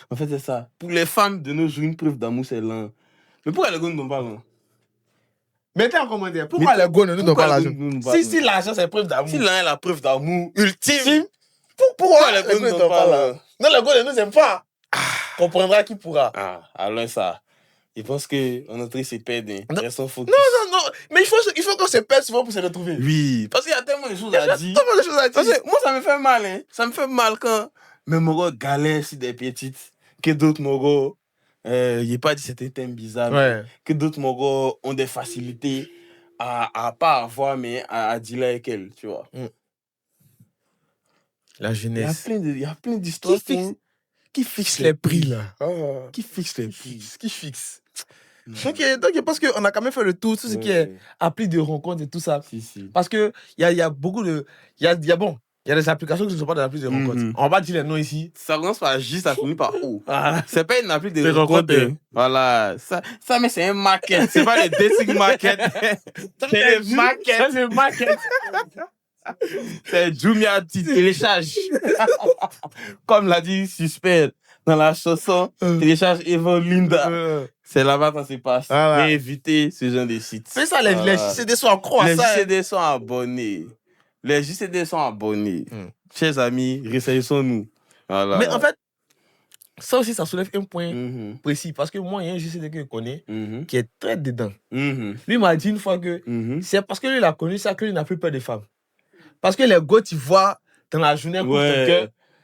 En fait, c'est ça. Pour les femmes de nos jours, une preuve d'amour, c'est l'un. Mais pourquoi les gars ne donnent pas l'un? Mettez en commentaire. Pourquoi les gars ne nous donnent pas l'argent? Si l'argent, c'est preuve d'amour. Si l'un est la preuve d'amour ultime, pourquoi les gars ne donnent pas l'argent? Non, les gars ne nous aiment pas. Comprendra qui pourra. Alors ça. Je pense qu'on est en train de se perdre. Non. Mais il faut qu'on se perde souvent pour se retrouver. Oui. Parce qu'il y a tellement de choses à dire. Parce que moi, ça me fait mal. Hein. Ça me fait mal quand mes mogos galèrent sur des petites. Que d'autres mogos, il n'y a pas de certains thèmes bizarres. Ouais. Que d'autres mogos ont des facilités à pas avoir, mais à dealer avec elles. Tu vois. La jeunesse. Il y a plein d'histoires. Qui fixe les prix, là? Qui fixe les prix? Qui fixe? Donc, je pense qu'on a quand même fait le tour, tout ce qui est appli de rencontre et tout ça. Parce qu'il y a beaucoup de... Il y a des applications qui ne sont pas des applis de rencontre. On va dire les noms ici. Ça commence par J, ça finit par O. C'est pas une appli de rencontre. Voilà. Ça, mais c'est un market. C'est pas le dating market. C'est le market. C'est le market. C'est Jumia, tu télécharges. Comme l'a dit Suspect dans la chanson, télécharge Evan Linda. C'est là-bas que ça se passe. Et éviter ce genre de sites. C'est ça, les JCD sont accro à ça. Les JCD sont abonnés. Les JCD sont abonnés. Chers amis, ressaisissons-nous. Voilà. Mais en fait, ça aussi, ça soulève un point précis. Parce que moi, il y a un JCD que je connais qui est très dedans. Lui m'a dit une fois que c'est parce que lui, il a connu ça que lui n'a plus peur des femmes. Parce que les gars, tu vois, dans la journée,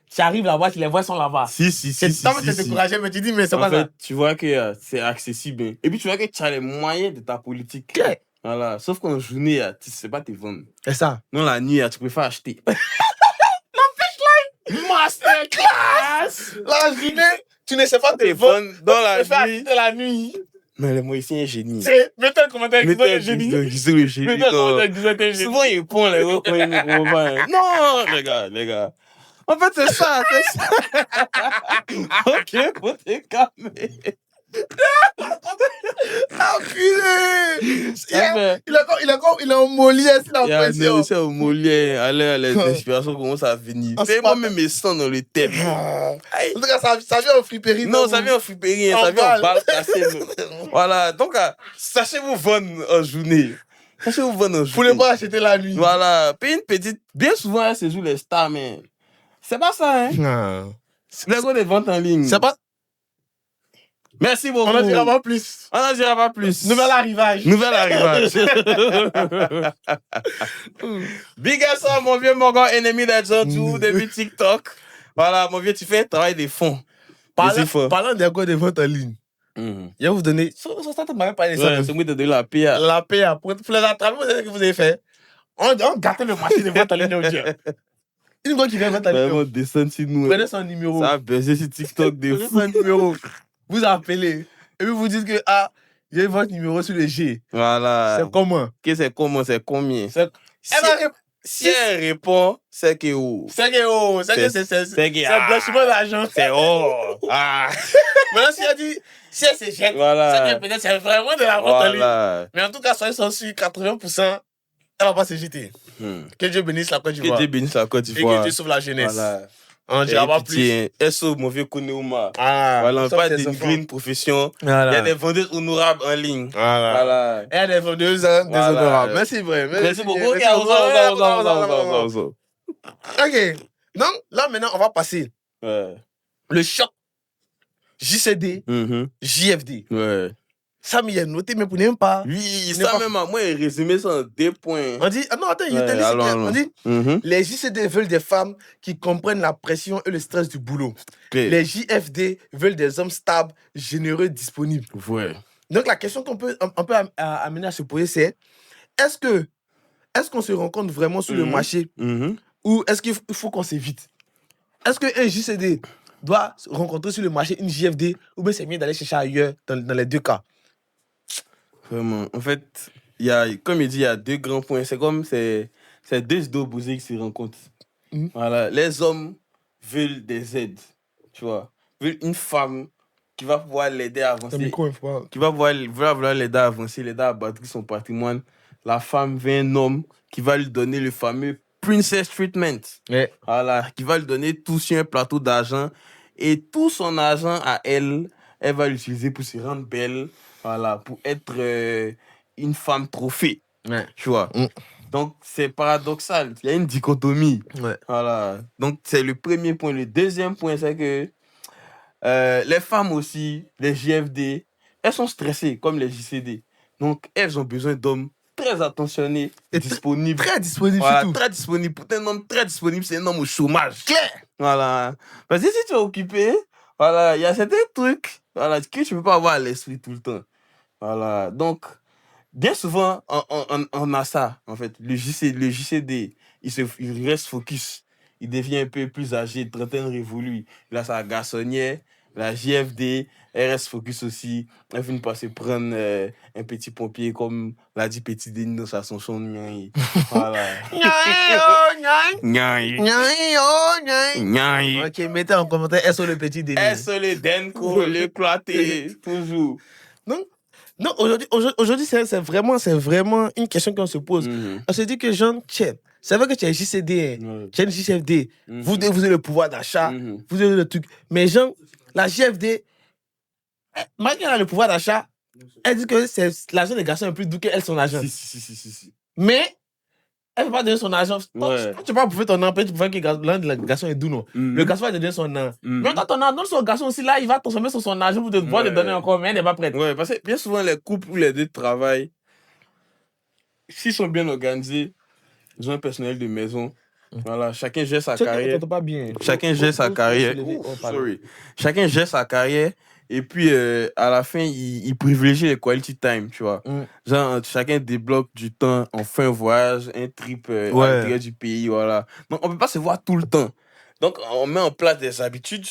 tu arrives là-bas, tu les vois, ils sont là-bas. C'est tant que tu es découragé, mais tu dis, mais c'est pas ça. Tu vois que c'est accessible. Et puis, tu vois que tu as les moyens de ta politique. Okay. Voilà. Sauf qu'en journée, tu ne sais pas te vendre. C'est ça. Non, la nuit, tu préfères acheter. Masterclass! La journée, tu ne sais pas te vendre. Dans la nuit. De la nuit. Mais le Moïsien est génie. Mettez un commentaire qui est génie. Souvent, il prend les autres quand il nous convainc. Non, les gars. En fait, c'est ça. Ok, faut te calmer. Ah, purée! Il est en Molière, c'est la pression. C'est en Molière. Les inspirations commencent à venir. Moi-même, mes sons dans le thème. En tout cas, ça vient en friperie. Non, ça vient en friperie. Ça vient en balle cassée. Voilà. Donc, sachez-vous vendre en journée. Sachez-vous vendre en journée. Vous ne pouvez pas acheter la nuit. Voilà. Puis une petite. Bien souvent, c'est sur les stars, mais c'est pas ça, hein. Les gars de vente en ligne. C'est pas. Merci beaucoup. On n'en dira pas plus. Nouvel arrivage. Big up, mon vieux Morgan, ennemi d'Adjantou, depuis TikTok. Voilà, mon vieux, tu fais un travail de fond. Parlant des gars de vente en ligne. Je vais vous donner. Ça m'a parlé de ça. C'est moi de donner la PA. La PA. Pour les attraper, que vous avez fait. On gâtait le marché de vente en ligne au Dieu. Une fois qui vient vente en ligne. Vraiment, descendre sur nous. Prenez son numéro. Ça a baissé sur TikTok de fou. Prenez son numéro. Vous appelez. Et puis vous dites que, j'ai votre numéro sur le G. Voilà. C'est comment? C'est comment? C'est combien? Si elle répond, c'est que où? C'est blanchiment d'argent. C'est oh. Maintenant, si elle dit, si elle se jette, c'est peut-être c'est vraiment de la vente en ligne. Mais en tout cas, soyez sûr, 80%, elle va pas se jeter. Que Dieu bénisse la Côte d'Ivoire. Que Dieu bénisse la Côte d'Ivoire. Et que Dieu sauve la jeunesse. Voilà. On ne dira pas plus. SO, mon vieux Kounéouma. Voilà, on parle d'émigrer une profession. Il y a des vendeuses honorables en ligne. Voilà. Il y a des vendeuses déshonorables. Merci, frère. Merci beaucoup. Ok. Donc, là, maintenant, on va passer. Le choc JCD, JFD. Ouais. Ça m'y est noté, mais pour n'aime pas. Oui, ça même, moi, il résumé ça en 2 points. On dit, non, attends, on dit, les JCD veulent des femmes qui comprennent la pression et le stress du boulot. Les JFD veulent des hommes stables, généreux, disponibles. Ouais. Donc, la question qu'on peut amener à se poser, c'est est-ce qu'on se rencontre vraiment sur le marché ou est-ce qu'il faut qu'on s'évite? Est-ce qu'un JCD doit rencontrer sur le marché une JFD ou bien c'est mieux d'aller chercher ailleurs dans les 2 cas? Vraiment. En fait, comme il dit, il y a 2 grands points. C'est comme c'est 2 idées opposées qui se rencontrent. Voilà. Les hommes veulent des aides, tu vois. Veulent une femme qui va pouvoir l'aider à avancer. Qui va vouloir l'aider à avancer, l'aider à bâtir son patrimoine. La femme veut un homme qui va lui donner le fameux princess treatment. Voilà. Qui va lui donner tout sur un plateau d'argent. Et tout son argent à elle va l'utiliser pour se rendre belle. Voilà, pour être une femme trophée. Tu vois. Donc, c'est paradoxal. Il y a une dichotomie. Voilà. Donc, c'est le premier point. Le deuxième point, c'est que les femmes aussi, les JFD, elles sont stressées comme les JCD. Donc, elles ont besoin d'hommes très attentionnés et disponibles. Très disponibles, voilà, surtout. Très disponibles. Pour un homme très disponible, c'est un homme au chômage. Clair. Voilà. Parce que si tu es occupé, voilà, il y a certains trucs que tu ne peux pas avoir à l'esprit tout le temps. Voilà. Donc, bien souvent, on a ça, en fait. Le JCD, il reste focus. il devient un peu plus âgé, trentaine révolue. Il a sa garçonnière, la JFD, RS Focus aussi. Elle finit par se prendre un petit pompier, comme l'a dit Petit Denis dans sa chanson. Voilà. Ok, mettez en commentaire SO le Petit Denis. SO le Denko, le Cloité, toujours. Non, aujourd'hui c'est vraiment une question qu'on se pose. On se dit que Jean, c'est vrai que tu es JCD, tu es une JFD, vous avez le pouvoir d'achat, vous avez le truc. Mais Jean, la JFD, malgré qu'elle a le pouvoir d'achat, elle dit que c'est l'argent des garçons est plus doux qu'elle son argent. Si. Mais elle ne peut pas donner son argent. Tu ne peux pas bouffer ton empêche pour voir que le garçon est doux, non. Le garçon va te donner son argent. Mais quand ton argent, son garçon aussi, là, il va consommer sur son argent pour te pouvoir le donner encore, mais elle n'est pas prête. Ouais, parce que bien souvent, les couples où les deux travaillent, s'ils sont bien organisés, ils ont un personnel de maison. Voilà, chacun gère sa carrière. Pas bien. Chacun gère sa carrière. Chacun gère sa carrière. Et puis, à la fin, il privilégie les quality time, tu vois. Genre, chacun débloque du temps en fin voyage, un trip à l'intérieur du pays, voilà. Donc, on ne peut pas se voir tout le temps. Donc, on met en place des habitudes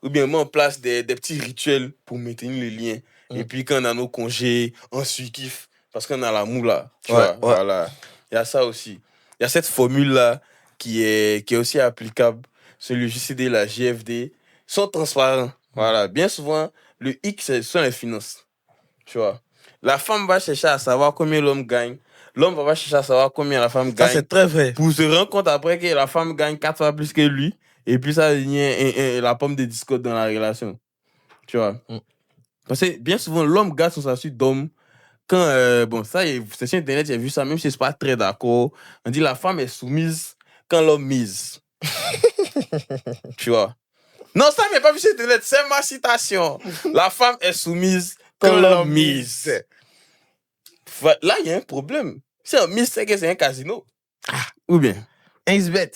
ou bien on met en place des petits rituels pour maintenir le lien. Et puis, quand on a nos congés, on se kiffe parce qu'on a la moula, tu vois. Voilà. Il y a ça aussi. Il y a cette formule-là qui est aussi applicable sur le JCD et la JFD. Ils sont transparents. Voilà, bien souvent, le X, ce sont les finances. Tu vois. La femme va chercher à savoir combien l'homme gagne. L'homme va chercher à savoir combien la femme gagne. Ça, c'est très vrai. Pour se rendre compte après que la femme gagne 4 fois plus que lui. Et puis ça devient la pomme de discorde dans la relation. Tu vois. Parce que bien souvent, l'homme garde son statut d'homme. Quand, bon, ça, c'est sur Internet, j'ai vu ça, même si je ne suis pas très d'accord. On dit la femme est soumise quand l'homme mise. Tu vois. Non, ça, mais pas vu sur Internet, c'est ma citation. La femme est soumise quand l'homme mise. Là, il y a un problème. Si on mise, c'est que c'est un casino. Ou bien XBet.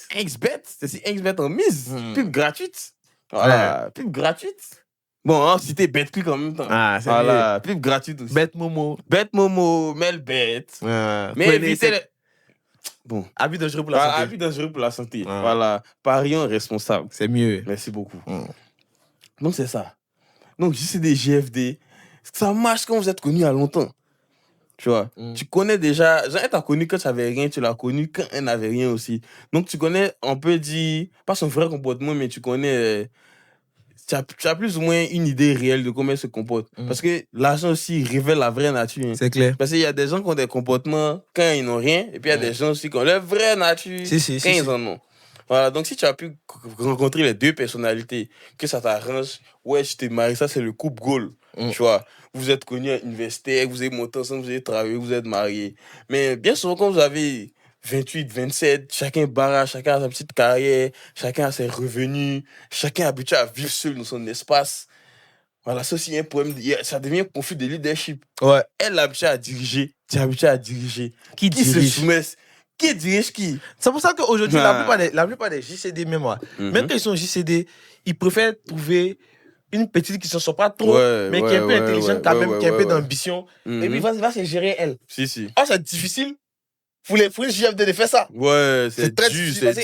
C'est XBet en mise. Pub gratuite. Voilà, pub gratuite. Bon, hein, si t'es BetClick en même temps. Voilà, pub gratuite aussi. BetMomo, Melbet. Mais évitez les... Bon. Abus dangereux pour la santé. Abus dangereux pour la santé. Voilà. Parions responsable. C'est mieux. Merci beaucoup. Donc, c'est ça. Donc, JCD, GFD, ça marche quand vous êtes connus il y a longtemps. Tu vois. Tu connais déjà... Jean, elle t'a connu quand tu n'avais rien, tu l'as connu quand elle n'avait rien aussi. Donc, tu connais, on peut dire, pas son vrai comportement, mais tu connais... Tu as plus ou moins une idée réelle de comment elle se comporte. Parce que l'argent aussi révèle la vraie nature. Hein. C'est clair. Parce qu'il y a des gens qui ont des comportements quand ils n'ont rien, et puis il y a des gens aussi qui ont leur vraie nature quand ils en ont. Voilà, donc si tu as pu rencontrer les deux personnalités, que ça t'arrange, ouais, je t'ai marié, ça c'est le couple goal. Tu vois, vous êtes connus à l'université, vous avez monté ensemble, vous avez travaillé, vous êtes mariés. Mais bien souvent, quand vous avez 28, 27, chacun barrage, chacun a sa petite carrière, chacun a ses revenus, chacun est habitué à vivre seul dans son espace. Voilà, ça aussi un problème, ça devient un conflit de leadership. Ouais. Elle est habituée à diriger, tu es habitué à diriger. Qui se soumet? Qui dirige qui? C'est pour ça qu'aujourd'hui, la plupart des JCD, même quand ils sont JCD, ils préfèrent trouver une petite qui ne se sent pas trop, mais qui est un peu intelligente quand même, qui a un peu d'ambition. Et puis, il va se gérer elle. Si. Ah, c'est difficile pour une JFD de faire ça. Ouais, c'est très difficile.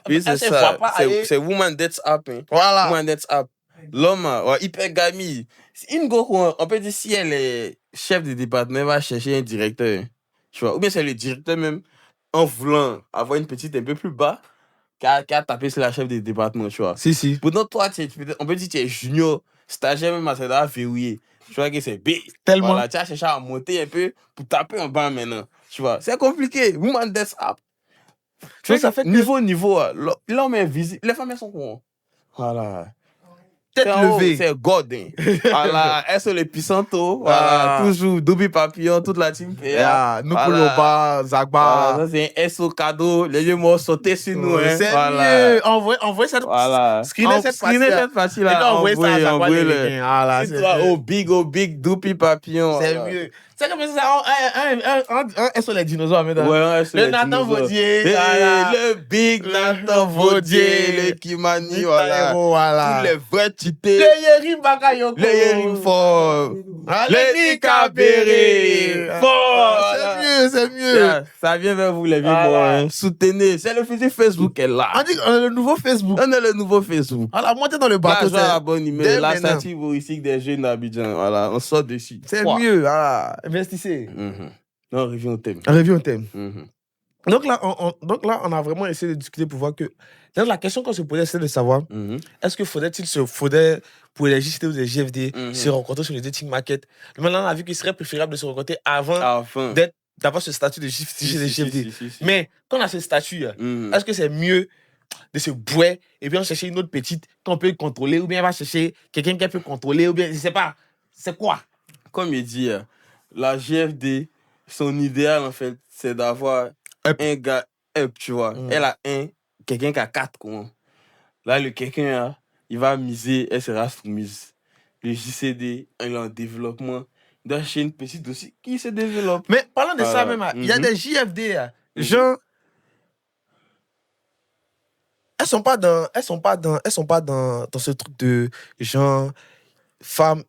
Oui, c'est ça. C'est woman that's up. Hein. Voilà. Woman that's up. L'homme, hypergamie. Une go, on peut dire si elle est chef de département, elle va chercher un directeur. Tu vois. Ou bien c'est le directeur même, en voulant avoir une petite un peu plus bas, qui a tapé sur la chef de département, tu vois. Si. Pourtant, toi, on peut dire que tu es junior, stagiaire même à cette verrouillé. Tu vois que c'est B. Tellement. Voilà, tu as cherché à monter un peu pour taper en bas maintenant. Tu vois, c'est compliqué. Woman that's up. Tu vois, ça fait niveau, l'homme est visible. Les femmes, elles sont quoi? Voilà. Tête levée. C'est God. Hein. Voilà, elles sont les puissantos. Voilà, toujours Doubi Papillon, toute la team. Nous pour le bas, Zagba. Voilà, ça c'est un SO cadeau. Les vieux m'ont sauté sur nous. Hein. C'est mieux. Envoyez cette screener cette partie-là. Et puis envoyez ça à Zagba. Voilà, c'est big Doubi Papillon. C'est mieux. C'est comme ça, un SO les dinosaures. Ouais, le Nathan Vaudier. Le big Nathan Vaudier. Le Kimani, voilà. Tous les vrais tités. Le Yerim Bakayoko. Le Yerim fort. Le Nika Béré. Fort. C'est mieux. c'est mieux. Ça vient vers vous, les vieux boys. Soutenez. C'est le futur Facebook qui est là. On dit qu'on est le nouveau Facebook. On est le nouveau Facebook. Voilà, montez dans le bateau. La bonne image, la statue humoristique des jeunes d'Abidjan. Voilà, on sort dessus. C'est mieux. Voilà, investissez. Non, on revient au thème. Donc là, on a vraiment essayé de discuter pour voir que... La question qu'on se posait, c'est de savoir, est-ce que faudrait pour les JCT ou les GFD se rencontrer sur les dating market? Maintenant, on a vu qu'il serait préférable de se rencontrer avant d'avoir ce statut de GFD. Mais quand on a ce statut, est-ce que c'est mieux de se bouer et puis on chercher une autre petite qu'on peut contrôler, ou bien on va chercher quelqu'un qui peut contrôler, ou bien je sais pas, c'est quoi? Comme il dit, la GFD, son idéal en fait, c'est d'avoir un gars up, tu vois. Elle a quelqu'un qui a 4 quoi. Là, le quelqu'un, il va miser, elle sera soumise. Le JCD, il est en développement. Il doit chercher une petite aussi qui se développe. Mais parlant de ça même, il y a des JFD, genre, elles sont pas dans ce truc de genre femme,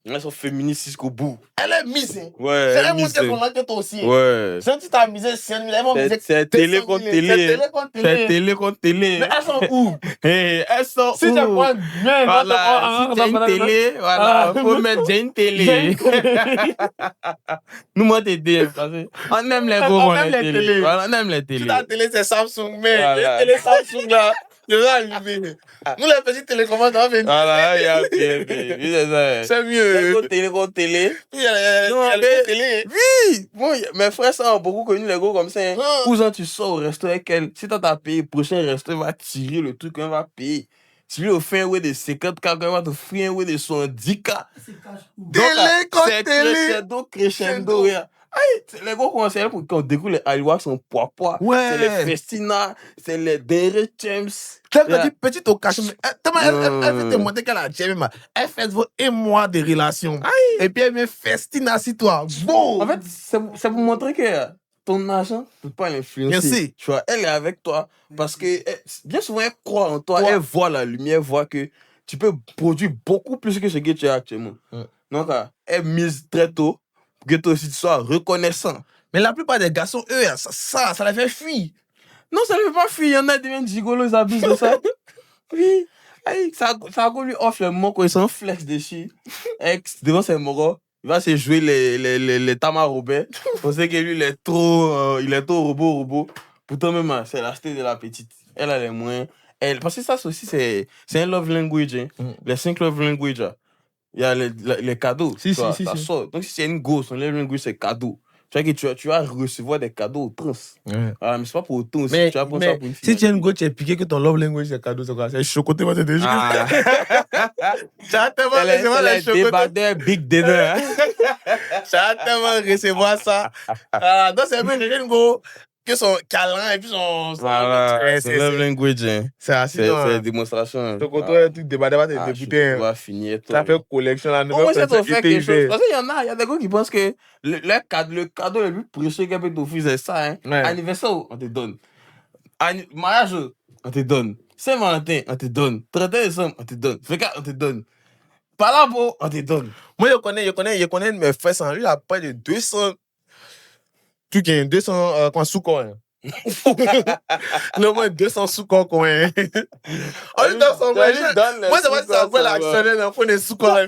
elles sont féministes jusqu'au bout. Elle est mise. Ouais, elle est mise. Que toi aussi. Ouais. Si tu as misé 100 000, elles vont miser. C'est télé contre télé. C'est télé contre télé. Mais elles sont où? Elles sont où? Si c'est moi, voilà. Si t'as une télé, voilà. Faut mettre j'ai une télé. Nous, moi, t'aider. On aime les gros, on aime les télés. On aime les télés. La télé, c'est Samsung, mais les télé Samsung, là. Je vais allumer. Nous, les petites télécommandes, on va venir. Voilà, il y a c'est mieux. Télé contre télé. Il y a les télé. Oui. Bon, mes frères ça ont beaucoup connu les gros comme ça. Cousin, tu sors au resto avec elle. Si t'as payé, le prochain resto, il va tirer le truc qu'on va payer. Si lui, au fin de 50K, il va te faire un de 70K. Télé contre télé. Crescendo. Les gros conseils pour qu'on découvre les Aliwa sont poids. Ouais. C'est les Festina, c'est les Derry James. Tu as dit petite occasion. Elle veut te montrer qu'elle a James. Elle fait un mois de relation. Et puis elle met Festina sur toi. Bon. En fait, c'est pour montrer que ton argent ne peut pas l'influencer. Tu vois, elle est avec toi parce que bien souvent, elle croit en toi. Elle voit la lumière, elle voit que tu peux produire beaucoup plus que ce que tu as actuellement. Donc, elle mise très tôt. Que toi aussi tu sois reconnaissant. Mais la plupart des garçons, eux, ça les fait fuir. Non, ça ne fait pas fuir. Il y en a qui deviennent gigolos, ils abusent de ça. Oui. Ça a lui offre le mot quand ils sont flex dessus. Devant ses moraux, il va se jouer les tamarobés. On sait que lui, il est trop robot. Pourtant, même, c'est l'acheter de la petite. Elle a les moyens. Parce que ça aussi, c'est un love language. Hein. Les 5 love language. Il y a les cadeaux. Si. Donc, si c'est une go, son love language, c'est cadeau. Tu vois que tu vas recevoir des cadeaux au trans. Voilà, mais c'est pas pour autant aussi. Mais, tu vas prendre ça pour une fille. Si tu as une go, tu es piqué que ton love language, c'est cadeau, c'est quoi? C'est chocoté, moi, c'est déjà. Tu as tellement recevoir les chocotés. Big dinner. Tu as tellement recevoir ça. Donc, c'est bien, j'ai une go. Que son câlin et puis son... Voilà, c'est love language. C'est une démonstration. Donc, quand tu as un truc débat, tu vas finir. Ça fait collection là. Parce qu'il y en a, il y a des gars qui pensent que le cadeau le plus précieux qu'elle peut t'offrir, c'est ça. Hein. Anniversaire, on te donne. Mariage, on te donne. Saint-Valentin, on te donne. 31 décembre, on te donne. Fréquent, on te donne. Palabo, on te donne. Moi, je connais mes frères, sans lui, il a près de 200... Tu gagnes 200 sous-corps. Non, moi, 200 sous-corps. On lui donne son moyen. Moi, c'est pas si ça va l'actionner, on prend des sous-corps.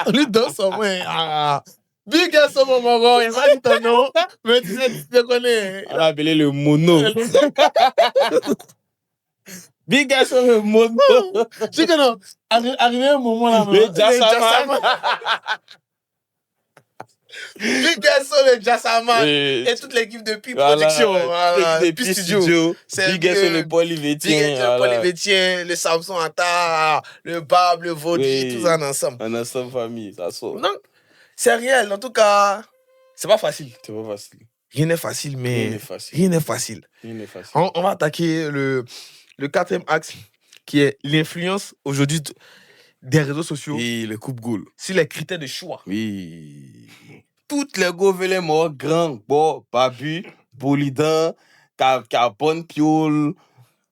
On lui donne son moyen. Big ass au moment, il va dire ton nom. Mais tu sais, tu te connais. On l'a appelé le mono. Big ass au le mono. Tu sais que non, arrivé un moment là. Le Jassaman. Big Asso, le Jassaman et toute l'équipe de Pi Production. Voilà, Pi Studio. Big Asso, le Polyvétien. Le Samson Ata, le Bab, le Vaudi, tout ça ensemble. Un ensemble famille, ça sort. Donc, c'est réel. En tout cas, c'est pas facile. C'est pas facile. Rien n'est facile, mais rien n'est facile. On va attaquer le 4e axe qui est l'influence aujourd'hui des réseaux sociaux. Et le coupe-goule. Sur les critères de choix. Oui. Toutes les go veulent les morts, grand, bon, babu, bolidan, carbone, piole.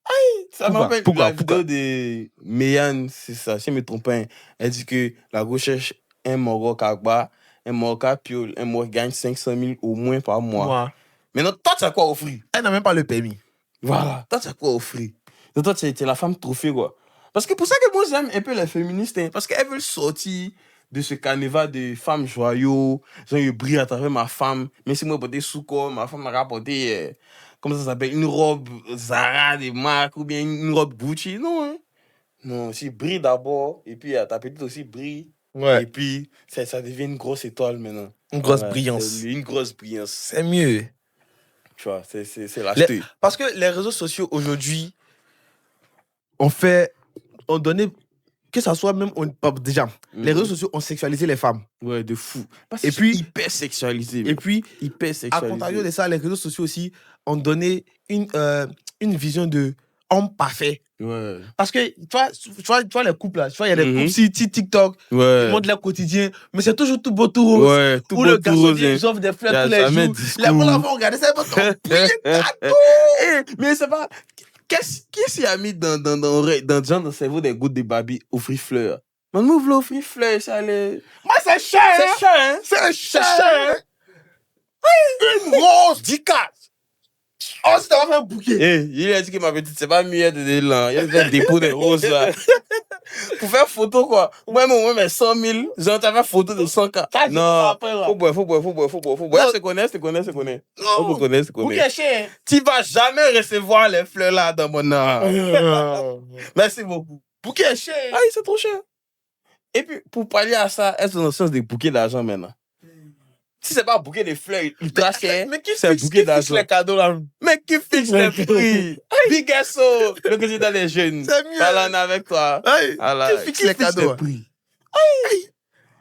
Aïe, ça m'appelle la vidéo de Méyan, c'est ça, si je me trompe pas. Elle dit que la go cherche un moro kagba, un Morca Piole, un mort gagne 500 000 au moins par mois. Maintenant, toi, tu as quoi offrir? Elle n'a même pas le permis. Voilà, toi, tu as quoi offrir? Donc, toi, tu es la femme trophée, quoi. Parce que pour ça que moi, j'aime un peu les féministes, hein, parce qu'elles veulent sortir de ce carnaval de femmes joyaux. Je brille à travers ma femme. Mais si moi, j'ai porté sous-corps, ma femme m'a rapporté, comment ça s'appelle, une robe Zara de marque ou bien une robe Gucci. Non, hein. Non, si brille d'abord, et puis ta petite aussi brille. Ouais. Et puis, ça devient une grosse étoile maintenant. Une grosse brillance. Une grosse brillance. C'est mieux. Tu vois, c'est l'acheter. Parce que les réseaux sociaux aujourd'hui, on donnait, que ça soit même, déjà, les réseaux sociaux ont sexualisé les femmes. Ouais, de fou. Et puis, hyper sexualisé. Et puis, hyper sexualisé. À contrario de ça, les réseaux sociaux aussi ont donné une vision de homme parfait. Ouais. Parce que, tu vois les couples là, tu vois, il y a des couples sur TikTok, ils montrent leur quotidien, mais c'est toujours tout beau, tout rose. Ouais, tout beau, le garçon ils offrent des fleurs tous les jours. Les gens vont regarder ça, ils vont gâteau. Mais c'est pas... Qu'est-ce qu'il a mis dans le cerveau des gouttes de Barbie offrir fleurs? Mais nous voulons offrir fleurs, ça allait... Moi, c'est cher, c'est cher, hein? C'est cher. Une rose, 10 cartes. Oh, si t'as fait un bouquet. Il a dit que ma petite, c'est pas mieux de là. Il y a fait un dépôt de roses là. Pour faire photo, quoi. Moi, mais 100 000. Genre, t'as fait photo de 100K. Non. Faut boire. Je te connais. On te connaît. Bouquet cher. Tu vas jamais recevoir les fleurs là dans mon âme. Merci beaucoup. Bouquet cher. Ah, c'est trop cher. Et puis, pour pallier à ça, est-ce qu'on a le sens des bouquets d'argent maintenant? Si c'est pas un bouquet de fleurs ultra cher, c'est un bouquet d'argent. Les cadeaux là. Mais qui fixe les prix? Big Esso, le président des jeunes. C'est mieux. Voilà, on est avec toi. Qui fixe les cadeaux?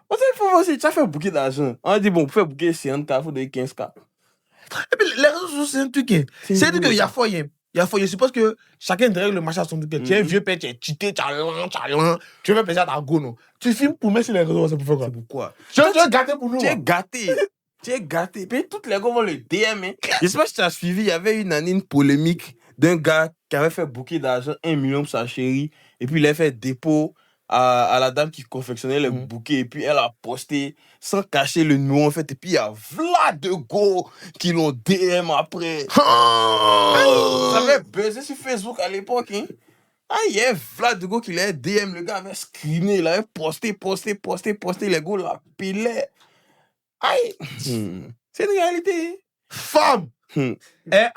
On sait, il faut aussi, tu as fait un bouquet d'argent. On dit, bon, pour faire un bouquet, c'est 100K, il faut donner 15K. Et puis, les réseaux sociaux, c'est un truc. C'est-à-dire qu'il y a foyer. Je suppose que chacun règle le machin à son truc. Tu es un vieux père, tu es cheaté, tu as lent. Tu veux faire plaisir à ta go, non? Tu filmes pour mettre sur les réseaux, c'est pour faire quoi? C'est pourquoi? Tu es gâté pour nous. Tu es gâté. Puis toutes les gars vont le DM. Hein. Je sais pas si tu as suivi, il y avait une année une polémique d'un gars qui avait fait bouquet d'argent, 1 million pour sa chérie. Et puis il a fait dépôt à la dame qui confectionnait le bouquet. Et puis elle a posté sans cacher le numéro en fait. Et puis il y a Vlad de Go qui l'ont DM après. Ça avait buzzé sur Facebook à l'époque. Hein. Ah, il y a Vlad de Go qui l'a DM. Le gars avait screené, il avait posté. Les gars l'appelaient. Aïe! C'est une réalité. Femme! Mais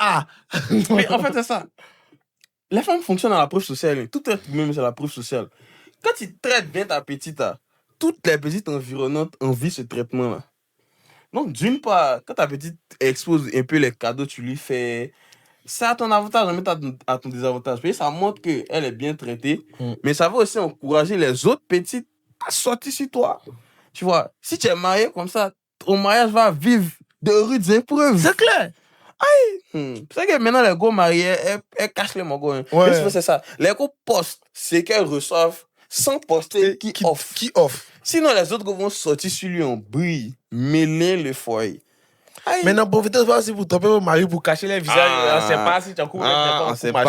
en fait, c'est ça. Les femmes fonctionnent à la preuve sociale. Tout être même, c'est la preuve sociale. Quand tu traites bien ta petite, toutes les petites environnantes envient ce traitement-là. Donc, d'une part, quand ta petite expose un peu les cadeaux que tu lui fais, c'est à ton avantage, mais à ton désavantage. Et ça montre qu'elle est bien traitée, mais ça va aussi encourager les autres petites à sortir sur toi. Tu vois, si tu es marié comme ça, ton mariage va vivre de rudes épreuves. C'est clair. C'est ça que maintenant les gars mariés, elles cachent les mogos. Hein. Ouais. C'est ça. Les gars postent ce qu'elles reçoivent sans poster qui offre. Sinon, les autres gars vont sortir sur lui en brille, mêler le foyer. Maintenant, profitez pas si vous trompez votre mari pour cacher les visages. On ne sait pas si tu as coupé on sait pas.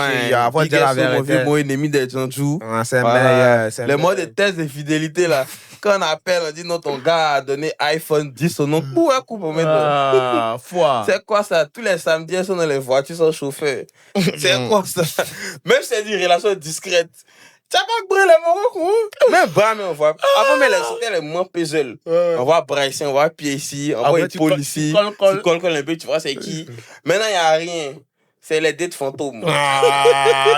Mon ennemi des gens jouent. C'est meilleur. Les mots de test de fidélité là. Quand on appelle, on dit non, ton gars a donné iPhone 10 au nom. Pour un coup pour mettre. C'est quoi ça? Tous les samedis, ils sont dans les voitures sans chauffeur. C'est quoi ça? Même si c'est une relation discrète. Tu n'as pas brûlé les morons, même bras, mais on voit. Avant, mais c'était les moins puzzle. On voit bras ici, on voit pied ici, on voit épaule ici. Tu colles un peu, tu vois c'est qui. Maintenant, il n'y a rien. C'est les dates fantômes.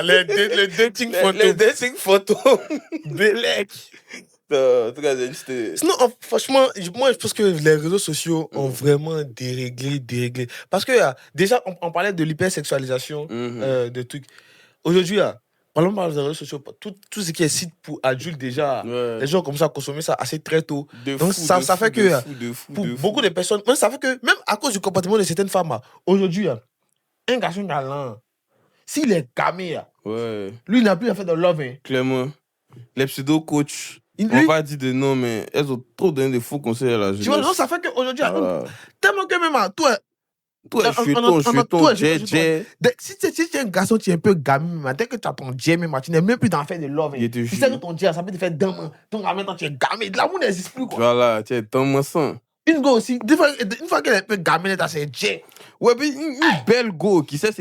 Les dating fantômes. Les dating fantômes. Belek. Sinon, franchement, moi, je pense que les réseaux sociaux ont vraiment déréglé. Parce que déjà, on parlait de l'hypersexualisation de trucs. Aujourd'hui, parlons des réseaux sociaux, tout ce qui est site pour adultes déjà, les gens commencent à consommer ça assez très tôt. Donc ça fait que pour beaucoup de personnes, ça fait que même à cause du comportement de certaines femmes, aujourd'hui, un garçon galant, s'il est gamé, lui il n'a plus à faire de love. Hein. Clairement. Les pseudo-coachs, on va dire de non, mais elles ont trop donné de faux conseils à la jeunesse. Tu vois, donc ça fait qu'aujourd'hui, tellement que même toi, si tu es un garçon, tu es un peu gamin, dès que tu as ton jet, tu n'es même plus dans faire de love. Tu sais que ton jet, ça peut te faire dame. Ton gamin, tu es gamin. L'amour n'existe plus. Quoi. Voilà, tu es dans mon sang. Une go aussi, une fois qu'elle est un peu gamine, t'as ses jets. Ouais, puis une belle go qui sait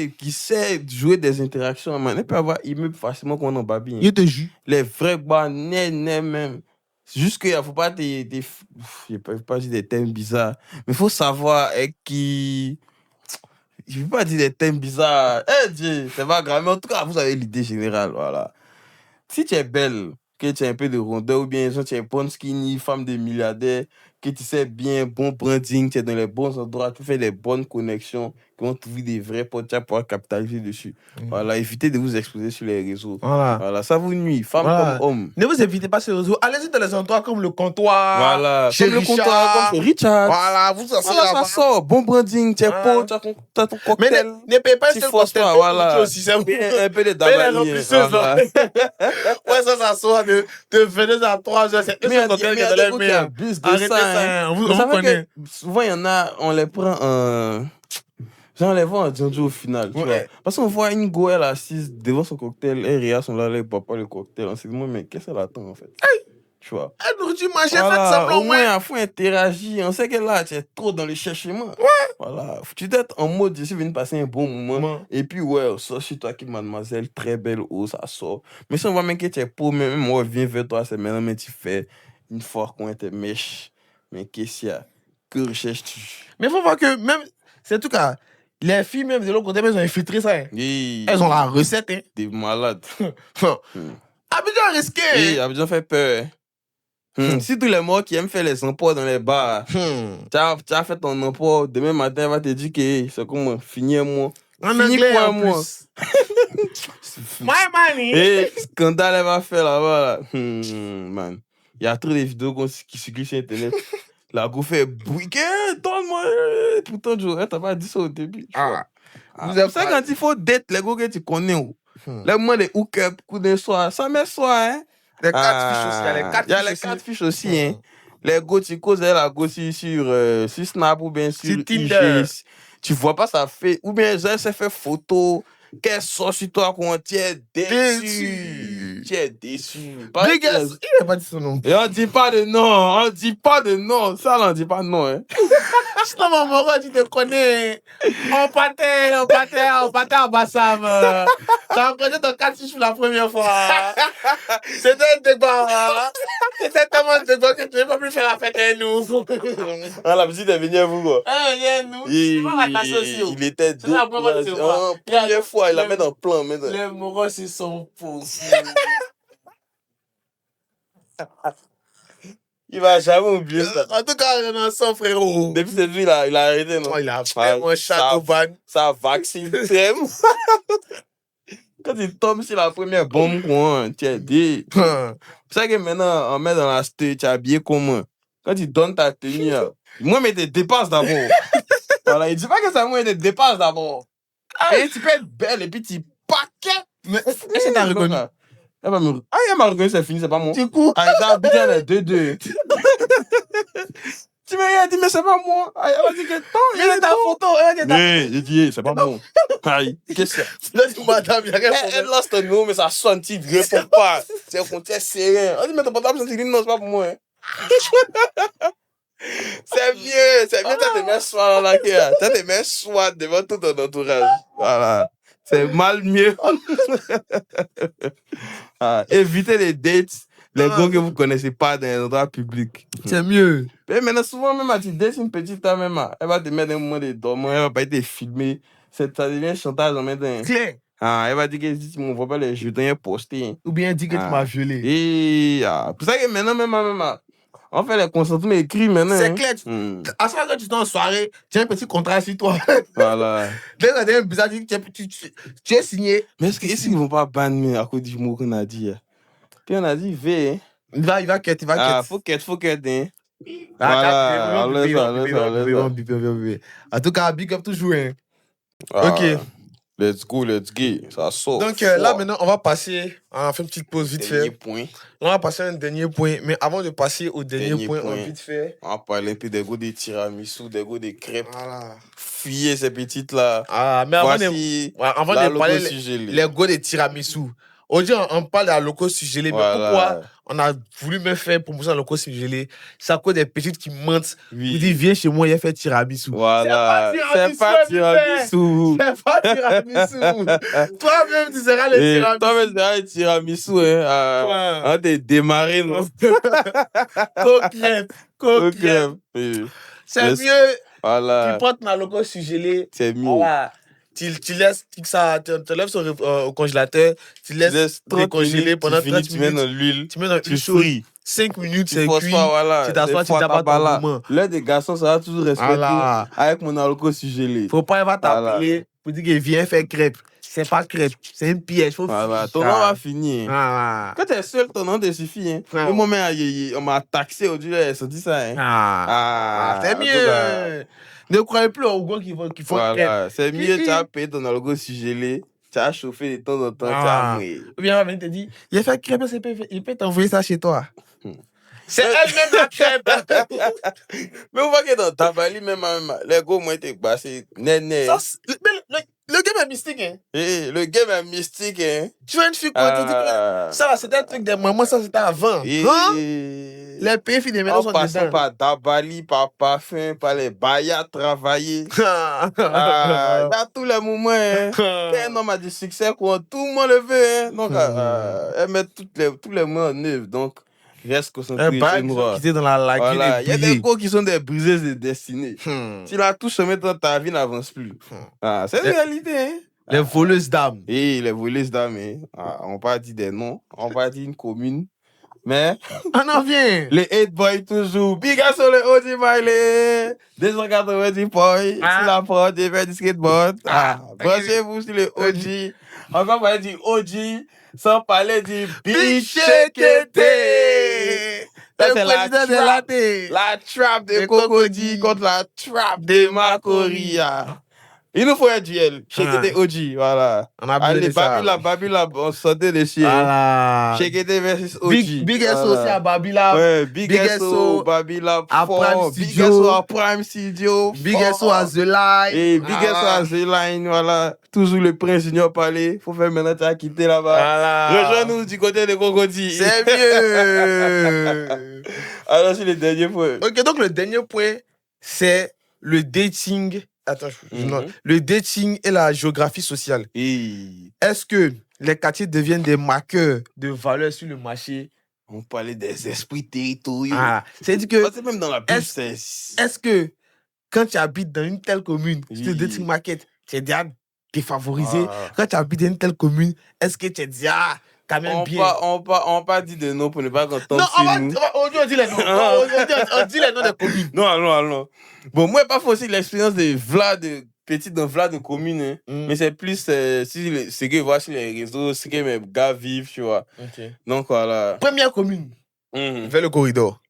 jouer des interactions, man. Elle peut avoir immeuble facilement qu'on en babine. Il te jure. Les vrais gars, même. C'est juste qu'il ne faut pas je peux pas dire des thèmes bizarres, mais il faut savoir qui. Je ne veux pas dire des thèmes bizarres. Dieu, c'est pas grave, mais en tout cas, vous avez l'idée générale, voilà. Si tu es belle, que tu as un peu de rondeur, ou bien tu es une bonne skinny, femme de milliardaire, que tu sais bien, bon branding, tu es dans les bons endroits, tu fais des bonnes connexions, qui vont trouver des vrais potes, tu vas pouvoir capitaliser dessus. Voilà, évitez de vous exposer sur les réseaux. Voilà, ça vous nuit, femme comme homme. Ne vous évitez pas sur les réseaux. Allez-y dans les endroits comme le comptoir. Voilà, chez comme Richard. Le comptoir, comme chez Richard. Voilà, vous asseyez ça sort, bon branding, tu es pote, tu as ton cocktail. Mais ne payez pas un cocktail. Voilà. Aussi, c'est un peu de dabali. Voilà. Ouais, ça sort de 22 à 3 heures. C'est un cocktail qui est dans les mains. Arrêtez ça. On vous connaît. Souvent, il y en a, on les prend en... Genre, on les voit en Django au final, tu vois. Parce qu'on voit une go, elle assise devant son cocktail, elle regarde son lait, papa le cocktail. On se dit, mais qu'est-ce qu'elle attend, en fait? Tu vois. Elle nous dit, j'ai fait semblant, au moins, il faut interagir. On sait que là, tu es trop dans le cherchement. Voilà. Tu dois être en mode, je suis venu passer un bon moment. Et puis, on sort chez toi qui, mademoiselle, très belle, ça sort. Mais si on voit même que tu es pauvre, même moi, viens vers toi, c'est maintenant, mais tu fais une fois qu'on était mèche. Mais qu'est-ce qu'il y a? Que recherches-tu? Mais il faut voir que même, c'est tout cas, les filles même de l'autre côté, elles ont infiltré ça. Hein. Oui. Elles ont la recette. Hein. Des malades. Abidjan a risqué. Oui, Abidjan fait peur. Si tous les mots qui aiment faire les emplois dans les bars, tu as fait ton emploi, demain matin, elle va te dire que c'est comment finir moi. En anglais, en plus. My money. Et scandale, elle va faire là-bas. Là. Man. Il y a trop de vidéos qui circulent sur Internet. La go fait briquet, donne-moi. Pourtant, elle t'a pas dit ça au début. Vous savez, quand il faut date les gars que tu connais, les moments de hook-up, coup d'un soir, ça met soir, hein. Les 4 fiches aussi. Il y a les 4 fiches aussi, hein. Les gars, tu causes la go sur Snap ou bien sur Tinder. Tu vois pas ça fait. Ou bien, elle s'est fait photo. Qu'elle sort sur toi quand tu es déçu. Tu es déçu. Il n'a pas dit son nom. Et on dit pas de nom. Ça, on dit pas de nom. Hein. Sinon, mon moro, tu te connais. On partait en Bassam. T'as rencontré ton 4 fiches pour la première fois. C'était un débat. C'était tellement de débat que tu ne peux pas plus faire la fête avec nous. La petite est venue à vous, quoi. Nous. Il était deux. La première fois, il la met dans le plan. Les moros, ils sont faux. Il va jamais oublier ça. En tout cas, on est ensemble, frérot. Depuis cette nuit, il a arrêté, non? Il a fait un château-van. Ça vaccine tellement. Quand il tombe sur la première bombe, tu es dit. C'est ça que maintenant, on met dans la stage, tu es habillé comment? Quand tu donnes ta tenue, moi, mais tes dépenses d'abord. Voilà, il dit pas que ça, moi, tes dépenses d'abord. Et tu peux être belle et puis tu paquettes. Mais est-ce que t'as reconnu? Elle m'a reconnu, c'est fini, c'est pas moi. Du coup, elle a bien les 2-2. Tu m'as dit, mais c'est pas moi. Elle m'a dit que non, il y a ta photo. Oui, j'ai dit, c'est pas moi. Aïe, qu'est-ce que c'est? Tu l'as dit, madame, il y a rien. Elle lance ton numéro, mais ça sonne, tu ne réponds pas. C'est un compte serré. On dit, mais ton portable, ça dit, non, c'est pas pour moi. C'est mieux, t'as tes mains soirs là, t'as tes mains soirs devant tout ton entourage. Voilà. C'est mal mieux. Évitez les dates, les gars que vous connaissez pas dans les endroits publics. C'est mieux. Mais maintenant, souvent, même à tu dates une petite femme, même, elle va te mettre un moment de dormir, elle va pas être filmée. Ça devient chantage en même Claire. Elle va dire que si tu ne m'envoies pas les jetons postés. Ou bien elle dit que tu m'as violé. Et pour ça que maintenant, même, on fait les consentements écrits maintenant. C'est clair. À chaque fois que tu es en soirée, tu as un petit contrat sur toi. Voilà. Dès que tu as un bizarre, tu es signé. Mais est-ce qu'ils ne vont pas bannir à cause du mot qu'on a dit? Puis on a dit V. Hein? Il va quitter. Faut quitter. Hein? Voilà. En tout cas, big up toujours. Hein. Ok. Let's go. Ça sort. Donc là, maintenant, on va passer. On va faire une petite pause vite fait. Point. On va passer à un dernier point. Mais avant de passer au dernier point, on va vite fait. On va parler un peu des goûts des tiramisu, des goûts des crêpes. Voilà. Fuyez ces petites là. Mais avant de parler les goûts des tiramisu, Aujourd'hui, on parle de la loco surgelée, mais pourquoi on a voulu me faire promotion de la loco surgelée? C'est à cause des petites qui mentent. Oui. Vous dites, viens chez moi, il a fait tiramisu. Voilà. C'est pas tiramisu. C'est pas tiramisu. Toi-même, tu seras le tiramisu. Toi-même, tu seras le tiramisu. On t'a démarré, non? Coquette. C'est mieux. Voilà. Tu portes la loco surgelée. C'est mieux. Voilà. Tu laisses ça, tu lèves au congélateur, tu laisses décongeler pendant 30 minutes. Tu mets dans l'huile. Tu mets dans l'huile chaude. 5 minutes, c'est cuit. Voilà. Tu t'assois, tu tapes ton moment. L'un des garçons, ça va toujours respecter avec mon alcool surgelé. Faut pas, il va t'appeler pour dire qu'il vient faire crêpe. C'est pas crêpe, c'est un piège. Faut ton nom va finir. Quand t'es seul, ton nom te suffit. Hein. Au moment où on m'a taxé aujourd'hui, ça dit ça. Hein. C'est mieux. Ne croyez plus aux gars qui font crêpe. C'est mieux, tu as payé ton algo surgelé, tu as chauffé de temps en temps, tu as mouillé. Ou bien, elle te dit, il a fait crêpe, il peut t'envoyer ça chez toi. C'est elle-même la crêpe. Mais on voit que dans Tabali, même, les gars, moi, t'es passé. Le game est mystique, hein. Le game est mystique, hein. Tu vois une fille quoi, tu dis que ça, c'était un truc de maman, ça, c'était avant. Les pays filles des maisons sont dedans. Par Tabali, par parfum, par les baillards travaillés. Dans tous les moments, hein. Un homme a du succès, quoi. Tout le monde le veut, hein. Donc, elle met tous les mots en œuvre. Donc, reste concentré chez moi. Dans la lagune. Voilà. Il y a des gars qui sont des briseuses de destinée. Si la touche se met dans ta vie, n'avance plus. C'est une réalité, hein. Les voleuses d'âmes. Les voleuses d'âmes, hein. On pas dit des noms, on pas dit une commune. Mais on en vient. Les 8 boys toujours. Big up sur le OG Miley. 290 points. Si la prod, j'ai fait du skateboard. Branchez-vous sur le OG. Encore parler du OG. Sans parler du Bichekete. Ça, c'est la trap de Cocody contre la trap de Macoria. Il nous faut un duel. Shekete OG, voilà. On a allez, Babila, on sortait des chiens. Voilà. Shekete versus OG. Big SO aussi à Babila. Ouais, Big SO, Babila, à Prime Big SO à Prime Studio. Big SO à The Line. Et Big SO à The Line, voilà. Toujours le Prince Junior Palais. Faut faire maintenant, tu as quitté là-bas. Voilà. Rejoins-nous du côté de Cocody. C'est mieux. Alors, c'est le dernier point. Ok, donc le dernier point, c'est le dating. Attends, le dating et la géographie sociale. Est-ce que les quartiers deviennent des marqueurs de valeur sur le marché? On parlait des esprits territoriaux. C'est-à-dire que. C'est même dans la pub, est-ce que quand tu habites dans une telle commune, sur le dating market, tu es déjà défavorisé? Quand tu habites dans une telle commune, est-ce que tu es déjà quand même bien? On pas dit de nom pour ne pas qu'on tombe sur nous. Aujourd'hui, on dit les noms. On dit les noms des communes. Non. Bon, moi, pas aussi l'expérience de Vlad, dans Vlad de commune, hein. Mais c'est plus ce que je vois sur les réseaux, ce que mes gars vivent, tu vois. Okay. Donc, voilà. Première commune. Vers le corridor.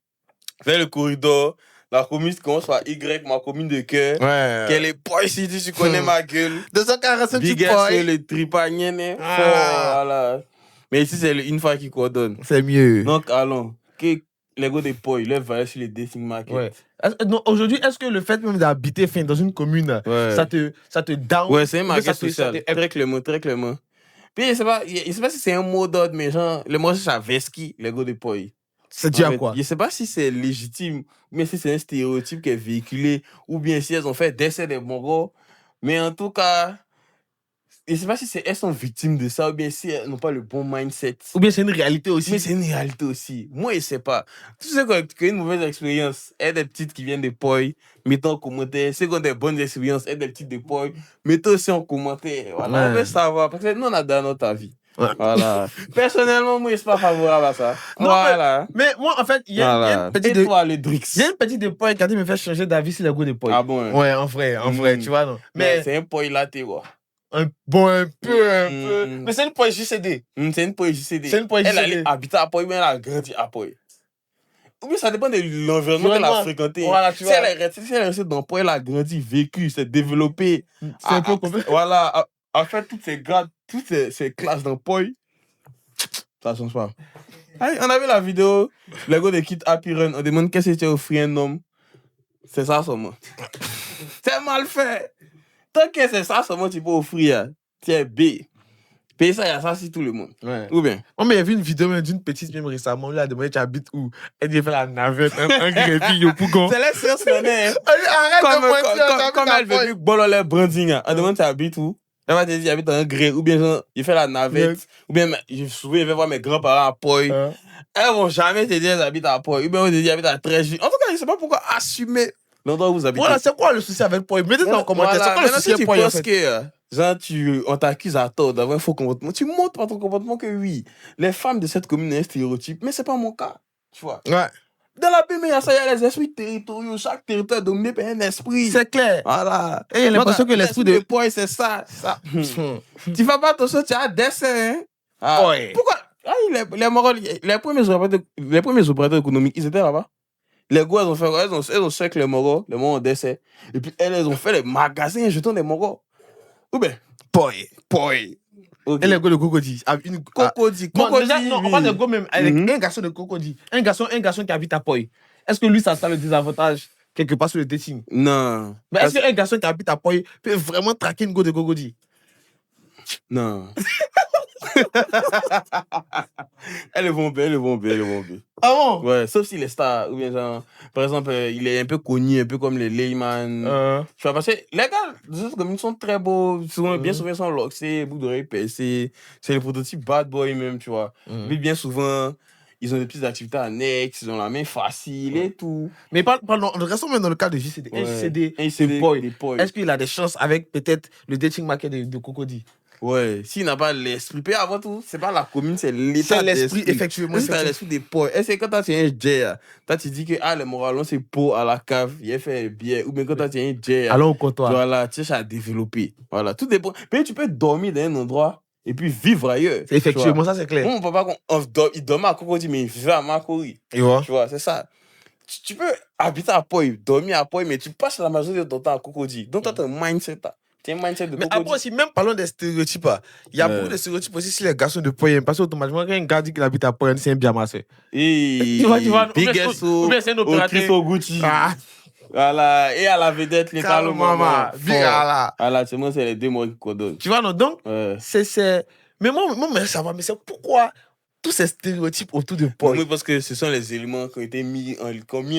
La commune commence par Y, ma commune de cœur. Quelle est poche si tu connais ma gueule. 245 Big S, le tripagnen. Voilà. Mais ici, c'est une fois qui coordonne. C'est mieux. Donc, allons. Les gars de Poi, ils vont sur les dating market. Ouais. Aujourd'hui, est-ce que le fait même d'habiter dans une commune, ça te down? Ouais, c'est un market social. Très clairement. Puis, je sais pas si c'est un mot d'ordre, mais genre, le mot c'est Veski, les gars de Poi. C'est dit à quoi? Je sais pas si c'est légitime, mais si c'est un stéréotype qui est véhiculé, ou bien si elles ont fait décès des Mongols. Mais en tout cas, je sais pas si elles sont victimes de ça, ou bien si elles n'ont pas le bon mindset. Ou bien c'est une réalité aussi. Mais c'est une réalité aussi. Moi, je sais pas. Tu sais que une mauvaise expérience, aide des petites qui viennent de Poi, mettez en commentaire. Ceux qui ont des bonnes expériences, aide des petites de Poi, mettez aussi en commentaire. Voilà, on veut savoir, parce que nous, on a dans notre avis. Voilà. Personnellement, moi, je suis pas favorable à ça. Non, voilà. Mais moi, en fait, il y a une petite. Et toi, le Drix. Il y a une petite de Poi qui a me fait changer d'avis sur le goût de Poi. Ah bon? Ouais, en vrai, tu vois, non. Mais c'est un Poi latte, quoi. Un peu. Mais c'est une Poi JCD. C'est une Poi JCD. C'est une Poi JCD. Elle a habité à Poi, mais elle a grandi à Poi. Ou bien ça dépend de l'environnement qu'elle a fréquenté. Voilà, tu vois. Si elle est restée dans Poi, elle a grandi, vécu, s'est développée. C'est un peu compliqué. Voilà. A fait toutes ses grades, toutes ses classes dans Poi. Ça change pas. On a vu la vidéo, les gars de Kit Happy Run, on demande qu'est-ce que tu as offert un homme. C'est ça seulement. C'est mal fait. Tant que c'est ça seulement tu peux offrir, tu es B. Payer ça, il y a ça, si tout le monde. Ouais. Ou bien? Oh, mais il y avait une vidéo d'une petite même récemment. Lui a demandé tu habites où? Elle dit fait la navette. Un greffier au Pougon. C'est la science, Arrête de mentir. Comme elle veut plus bon les branding. Elle demande tu habites où? Elle va te dire j'habite en gré. Ou bien genre, il fait la navette. Ou bien souvent, il va voir mes grands-parents à Poy. Elles vont jamais te dire j'habite à Poy. Ou bien on te dit j'habite à Tréjus. En tout cas, je ne sais pas pourquoi assumer l'endroit où vous habitez. Voilà, c'est quoi le souci avec Poy? Mettez dans le commentaire. C'est quoi le souci avec Poy en fait? Genre, on t'accuse à tort d'avoir un faux comportement. Tu montres par ton comportement que oui, les femmes de cette commune ont un stéréotype, mais c'est pas mon cas. Tu vois? Ouais. Dans la BM, il y a les esprits territoriaux. Chaque territoire est dominé par un esprit. C'est clair. Voilà. Et il y a l'impression que l'esprit de Poy, c'est ça. Tu fais pas attention, tu as dessin. Pourquoi? Les premiers opérateurs économiques, ils étaient là-bas. Les gars, elles ont fait les Moros, les Moros ont décès. Et puis elles ont fait les magasins jetons des Moros. Ou bien, Poy. Okay. Et les gars de Cocody. Cocody. Non, on parle de gars même avec un garçon de Cocody. Un garçon qui habite à Poy. Est-ce que lui, ça a le désavantage quelque part sur le dating? Non. Mais est-ce qu'un garçon qui habite à Poy peut vraiment traquer une go de Cocody? Non. Elles vont bien. Ah bon? Ouais, sauf si les stars, ou bien genre, par exemple, il est un peu connu, un peu comme les Layman. Tu vois, parce que les gars, comme ils sont très beaux, bien souvent ils sont loxés, boucles d'oreilles percées, c'est les prototypes bad boy même, tu vois. Mais bien souvent, ils ont des petites activités annexes, ils ont la main facile et tout. Mais restons même dans le cas de JCD. JCD Boy. Est-ce qu'il a des chances avec peut-être le dating market de Cocody? Ouais, s'il n'a pas l'esprit, puis avant tout, c'est pas la commune, c'est l'état d'esprit. C'est l'esprit, effectivement. C'est l'esprit des pots. Et c'est quand tu as un J, toi tu dis que le moralon c'est pot à la cave, il fait bien. Ou bien quand tu as un J, allons au comptoir. Voilà, tu cherches à développer. Voilà, tout dépend. Mais tu peux dormir dans un endroit et puis vivre ailleurs. Effectivement, ça c'est clair. Mon papa, il dormait à Cocody, mais il vivait à Makori. Tu vois, c'est ça. Tu peux habiter à Poy, dormir à Poy, mais tu passes la majorité de ton temps à Cocody. Donc, tu as un mindset. Mais après aussi, même parlons des stéréotypes, il y a beaucoup de stéréotypes aussi si les garçons de Poy, parce qu'automatiquement, quand un gars dit qu'il habite à Poy, c'est un bien massé. Tu vois, ou bien c'est un opérateur. Au Gucci. Voilà, et à la vedette, les talons maman. Voilà, c'est les deux mots qu'on donne. Tu vois, non, donc, c'est. Mais moi, ça va, mais c'est pourquoi tous ces stéréotypes autour de Poy? Oui, parce que ce sont les éléments qui ont été mis en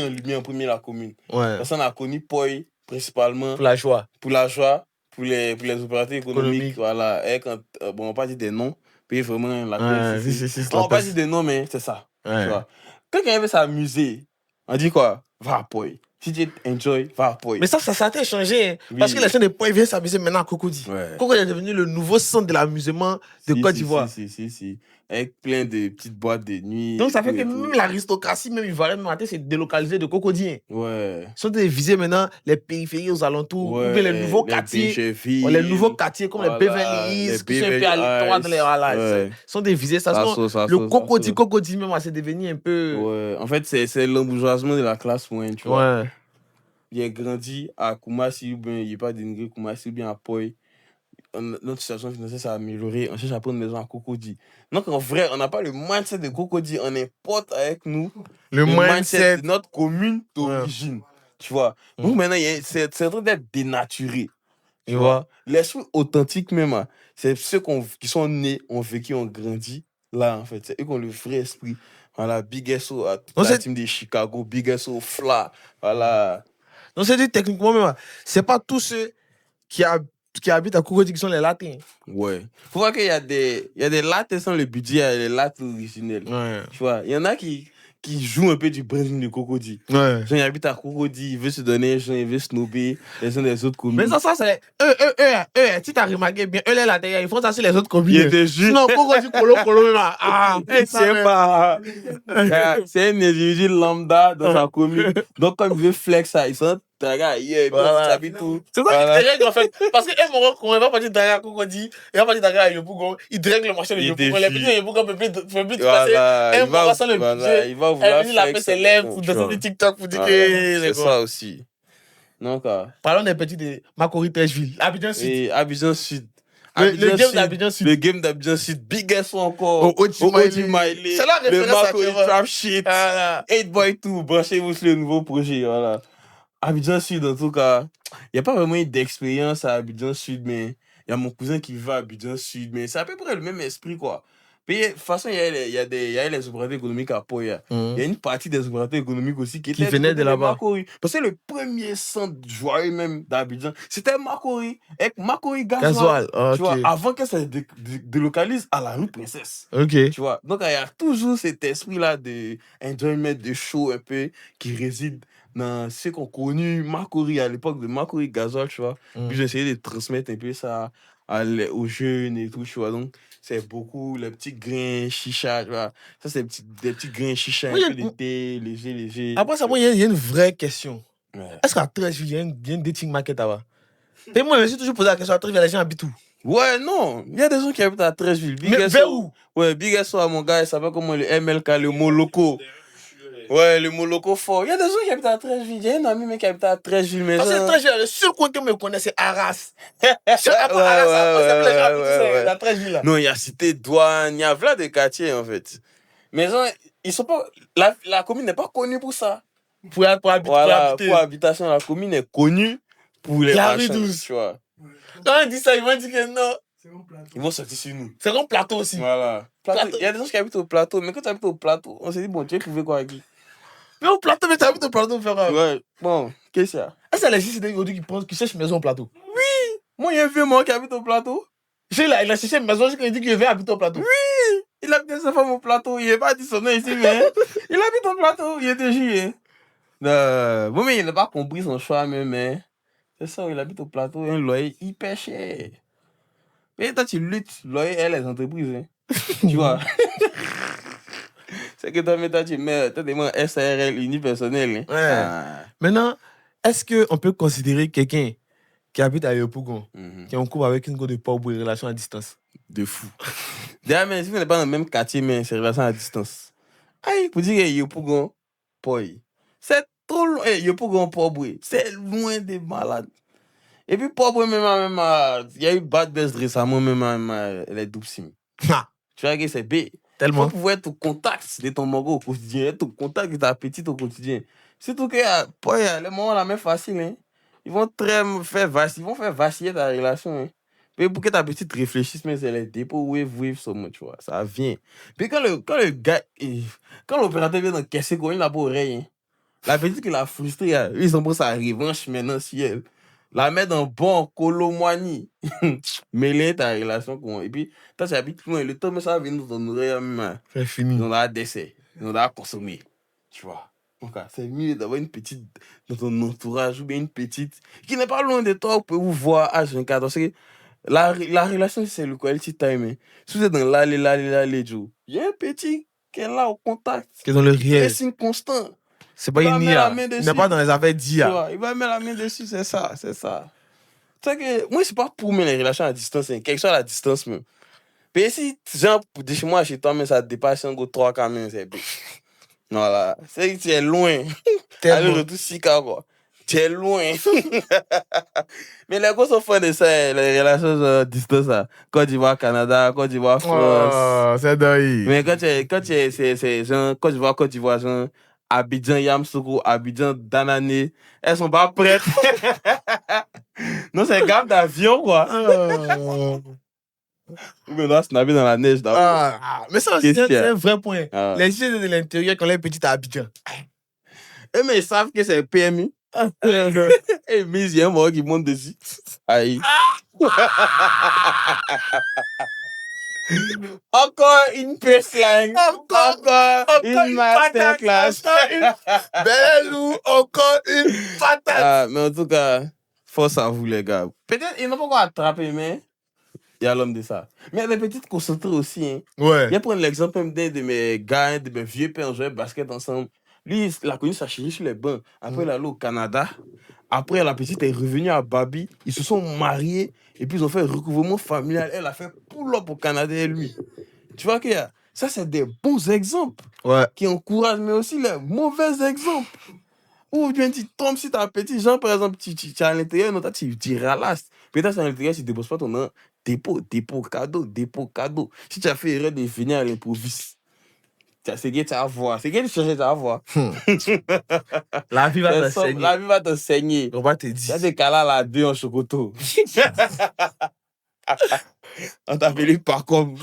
lumière en premier la commune. Personne n'a connu Poy, principalement. Pour la joie. Pour les opérateurs économiques, voilà. Et quand, on va pas dire des noms, puis vraiment la on va pas dire des noms, mais c'est ça. Tu vois. Quand quelqu'un veut s'amuser, on dit quoi? Va à Poy. Si tu enjoy, va à Poy. Mais ça a changé. Hein. Oui. Parce que les gens de Poy viennent s'amuser maintenant à Cocody. Cocody est devenu le nouveau centre de l'amusement de Côte d'Ivoire. Si. Avec plein de petites boîtes de nuit. Donc ça fait que même l'aristocratie, même ivoirienne, matin, c'est délocalisé de Cocody. Ouais. Ils sont visés maintenant les périphéries aux alentours, ou bien les nouveaux quartiers. Les nouveaux quartiers comme les Beverly Hills, qui sont un peu à droite. Ils sont visés. Le Cocody même, c'est devenu un peu. Ouais. En fait, c'est l'embourgeoisement de la classe moyenne, tu vois. Ouais. Il a grandi à Koumassi, ou bien il n'est pas dénigré Koumassi, ou bien à Poy. Notre situation financière s'est améliorée, on cherche à prendre une maison à Cocody. Donc en vrai, on n'a pas le mindset de Cocody, on est potes avec nous. Le mindset de notre commune d'origine. Tu vois. Donc maintenant, c'est en train d'être dénaturé. Tu vois. L'esprit authentique même, c'est ceux qui sont nés, ont vécu, ont grandi. Là, en fait, c'est eux qui ont le vrai esprit. Voilà, Big SO, la team de Chicago, Big SO, Fla. Voilà. Donc c'est dit techniquement même, c'est pas tous ceux qui habitent à Cocody qui sont les latins. Ouais. Faut voir qu'il y a des latins sans le budget, il y a les latins originels. Ouais. Tu vois, il y en a qui jouent un peu du branding de Cocody. Ouais. Genre, il habite à Cocody, il veut se donner, genre, il veut snobber les gens des autres communes. Mais ça c'est eux, si t'as remarqué bien, eux les latins, ils font ça sur les autres communes. Il était juste. Sinon, Cocody, colo, c'est pas. C'est un individu lambda dans sa commune. Donc, comme il veut flex ça, ils sont. Voilà. C'est ça qui règle en fait. Parce qu'un Moron, quand il va partir derrière Cocody, il va partir derrière Yopougon, il direct le marché de Yopougon. Les petits de Yopougon peuvent plus passer. Un Moron sans le budget. Il va vouloir la paix ses lèvres pour descendre des TikTok pour dire que c'est ça aussi. Donc, parlons des petits de Makori Treichville. Abidjan Sud. Abidjan Sud. Le game d'Abidjan Sud. Le game d'Abidjan Sud. Big S encore. Oji Maile. C'est la référence à Makori Trap Shit. 8x2. Branchez-vous sur le nouveau projet. Voilà. Abidjan Sud, en tout cas, il n'y a pas vraiment eu d'expérience à Abidjan Sud, mais Il y a mon cousin qui va à Abidjan Sud, mais c'est à peu près le même esprit, quoi. Puis, de toute façon, il y a les opérateurs économiques à Poya. Il y a une partie des opérateurs économiques aussi qui venaient de là-bas. Makori. Parce que le premier centre joyeux même d'Abidjan, c'était Makori. Avec Makori Gasoil. Tu vois, avant que ça se délocalise à la rue Princesse. Tu vois, donc il y a toujours cet esprit-là de enjoyment, de show un peu, qui réside dans ce qu'on connu Makori à l'époque de Makori Gasoil, tu vois. Puis j'ai essayé de transmettre un peu ça aux jeunes et tout, tu vois. Donc, c'est beaucoup les petits grains chicha, tu vois. Ça, c'est des petits grains chicha, un peu de thé, léger. Après ça, il y a une vraie question. Est-ce qu'à Treichville, il y a une dating market là-bas? Et moi, je me suis toujours posé la question, à Treichville, les gens habitent où? Ouais, non. Il y a des gens qui habitent à Treichville. Mais vers où? Ouais, Big SO à mon gars, il s'appelle comment le MLK, le Moloko. Ouais, le Moloko fort. Il y a des gens qui habitent à Treichville. Il y a un ami qui habite à Treichville. Mais parce que Treichville, le seul coin que me connaît, c'est Arras. Non, il y a Cité Douane, il y a plein de quartiers, en fait. Mais ils sont pas. La commune n'est pas connue pour ça. Pour habitation, la commune est connue pour les machins, tu vois. Quand on dit ça, ils vont dire que non. Ils vont sortir sur nous. C'est comme plateau aussi. Voilà. Il y a des gens qui habitent au plateau, mais quand tu habites au plateau, on s'est dit, bon, tu vas trouver quoi aquí? Mais au plateau, mais tu habites au plateau, frère. Ouais, bon, qu'est-ce qu'il y a? Est-ce que les gens aujourd'hui qui cherchent maison au plateau? Oui! Moi, il y a un vieux moi qui habite au plateau. Il a cherché une maison, il dit qu'il veut habiter au plateau. Oui! Il habite sa femme au plateau. Il n'est pas dit son nom ici, mais il habite au plateau. Il était juillet. Bon, mais il n'a pas compris son choix, mais c'est ça, il habite au plateau. Un loyer hyper cher. Mais toi, tu luttes, loyer et les entreprises. Hein. Tu vois? C'est que toi, tu mets des SARL unipersonnel. Hein. Ouais. Maintenant, est-ce qu'on peut considérer quelqu'un qui habite à Yopougon, qui est en couple avec une go de pauvre et relation à distance? De fou. D'ailleurs, mais si vous n'êtes pas dans le même quartier, mais c'est relation à distance. Aïe, pour dire que Yopougon, c'est trop loin. Yopougon, pauvre, c'est loin des malades. Et puis, pauvre, même, il y a eu Bad Best récemment, même, les doubles sims. Tu vois que c'est B. Tellement. Il faut pouvoir être au contact de ton morgo au quotidien, être au contact de ta petite au quotidien. Surtout que les moments la même facile, hein. Ils vont faire vaciller ta relation. Hein. Mais pour que ta petite réfléchisse, mais c'est les dépôts wave so much, tu vois. Ça vient. Puis quand le gars, quand l'opérateur vient d'encaisser, il n'a pas oreille. Hein. La petite qui l'a frustrée, ils ont pris sa revanche maintenant si elle. La mettre dans bon colomonie. Mêler ta relation. Et puis, toi, tu habites loin. Le temps, mais ça va venir dans ton oreille. C'est fini. On a décès. On a consommé. Tu vois. Donc, c'est mieux d'avoir une petite dans ton entourage ou bien une petite qui n'est pas loin de toi. Vous pouvez vous voir H24. Parce que la relation, c'est le quality time. Hein. Si vous êtes dans l'allée, Joe, il y a un petit qui est là au contact. Qui est dans le réel. C'est constant. C'est pas une IA. Il n'est pas dans les affaires d'IA. Il va mettre la main dessus, c'est ça. Tu sais que moi, c'est pas pour mettre les relations à distance, c'est quelque chose à la distance même. Mais si, genre, de chez moi, chez toi, mais ça dépasse un go 3 quand même, c'est bien. Voilà. C'est que tu es loin. Allez, retour 6 cas, quoi. Tu es loin. Mais les gars sont fans de ça, les relations à distance, ça. Côte d'Ivoire, Canada, Côte d'Ivoire, France. Oh, c'est dingue. Mais quand c'est genre, Côte d'Ivoire, genre, Abidjan Yamsoukro, Abidjan Danané, elles sont pas prêtes. Non, c'est gamme d'avion, quoi. Mais là, c'est dans la neige. Mais ça, c'est un vrai point. Les gens de l'intérieur, quand les petites à Abidjan. Mais ils savent que c'est PMU. Et mais il y a un mot qui monte dessus. Aïe. Encore une punchline. Encore une masterclass. Belou, encore une patate. Mais en tout cas, force à vous, les gars. Peut-être ils n'ont pas encore attrapé, mais il y a l'homme de ça. Mais il y a des petites concentrées aussi. Hein. Ouais. Je vais prendre l'exemple d'un de mes gars, de mes vieux pères, on jouait basket ensemble. Lui, il a connu sa chérie sur les bancs. Après, il est allé au Canada. Après, la petite est revenue à Babi. Ils se sont mariés. Et puis, ils ont fait un recouvrement familial. Elle a fait pull-up au Canada et lui. Tu vois que ça, c'est des bons exemples qui encouragent, mais aussi les mauvais exemples. Ou bien tu tombes sur ta petite genre, par exemple, tu es à l'intérieur, tu ralasses. Peut-être à l'intérieur, tu ne déposes pas ton nom. Dépôt, cadeau. Si tu as fait erreur de venir à l'improviste, c'est que tu vas voir. C'est que tu cherches, tu vas voir. La vie va te saigner. La vie va te saigner. On va te dire. Il y a des cas là, 2 en chocoto. On t'appelait pas comme.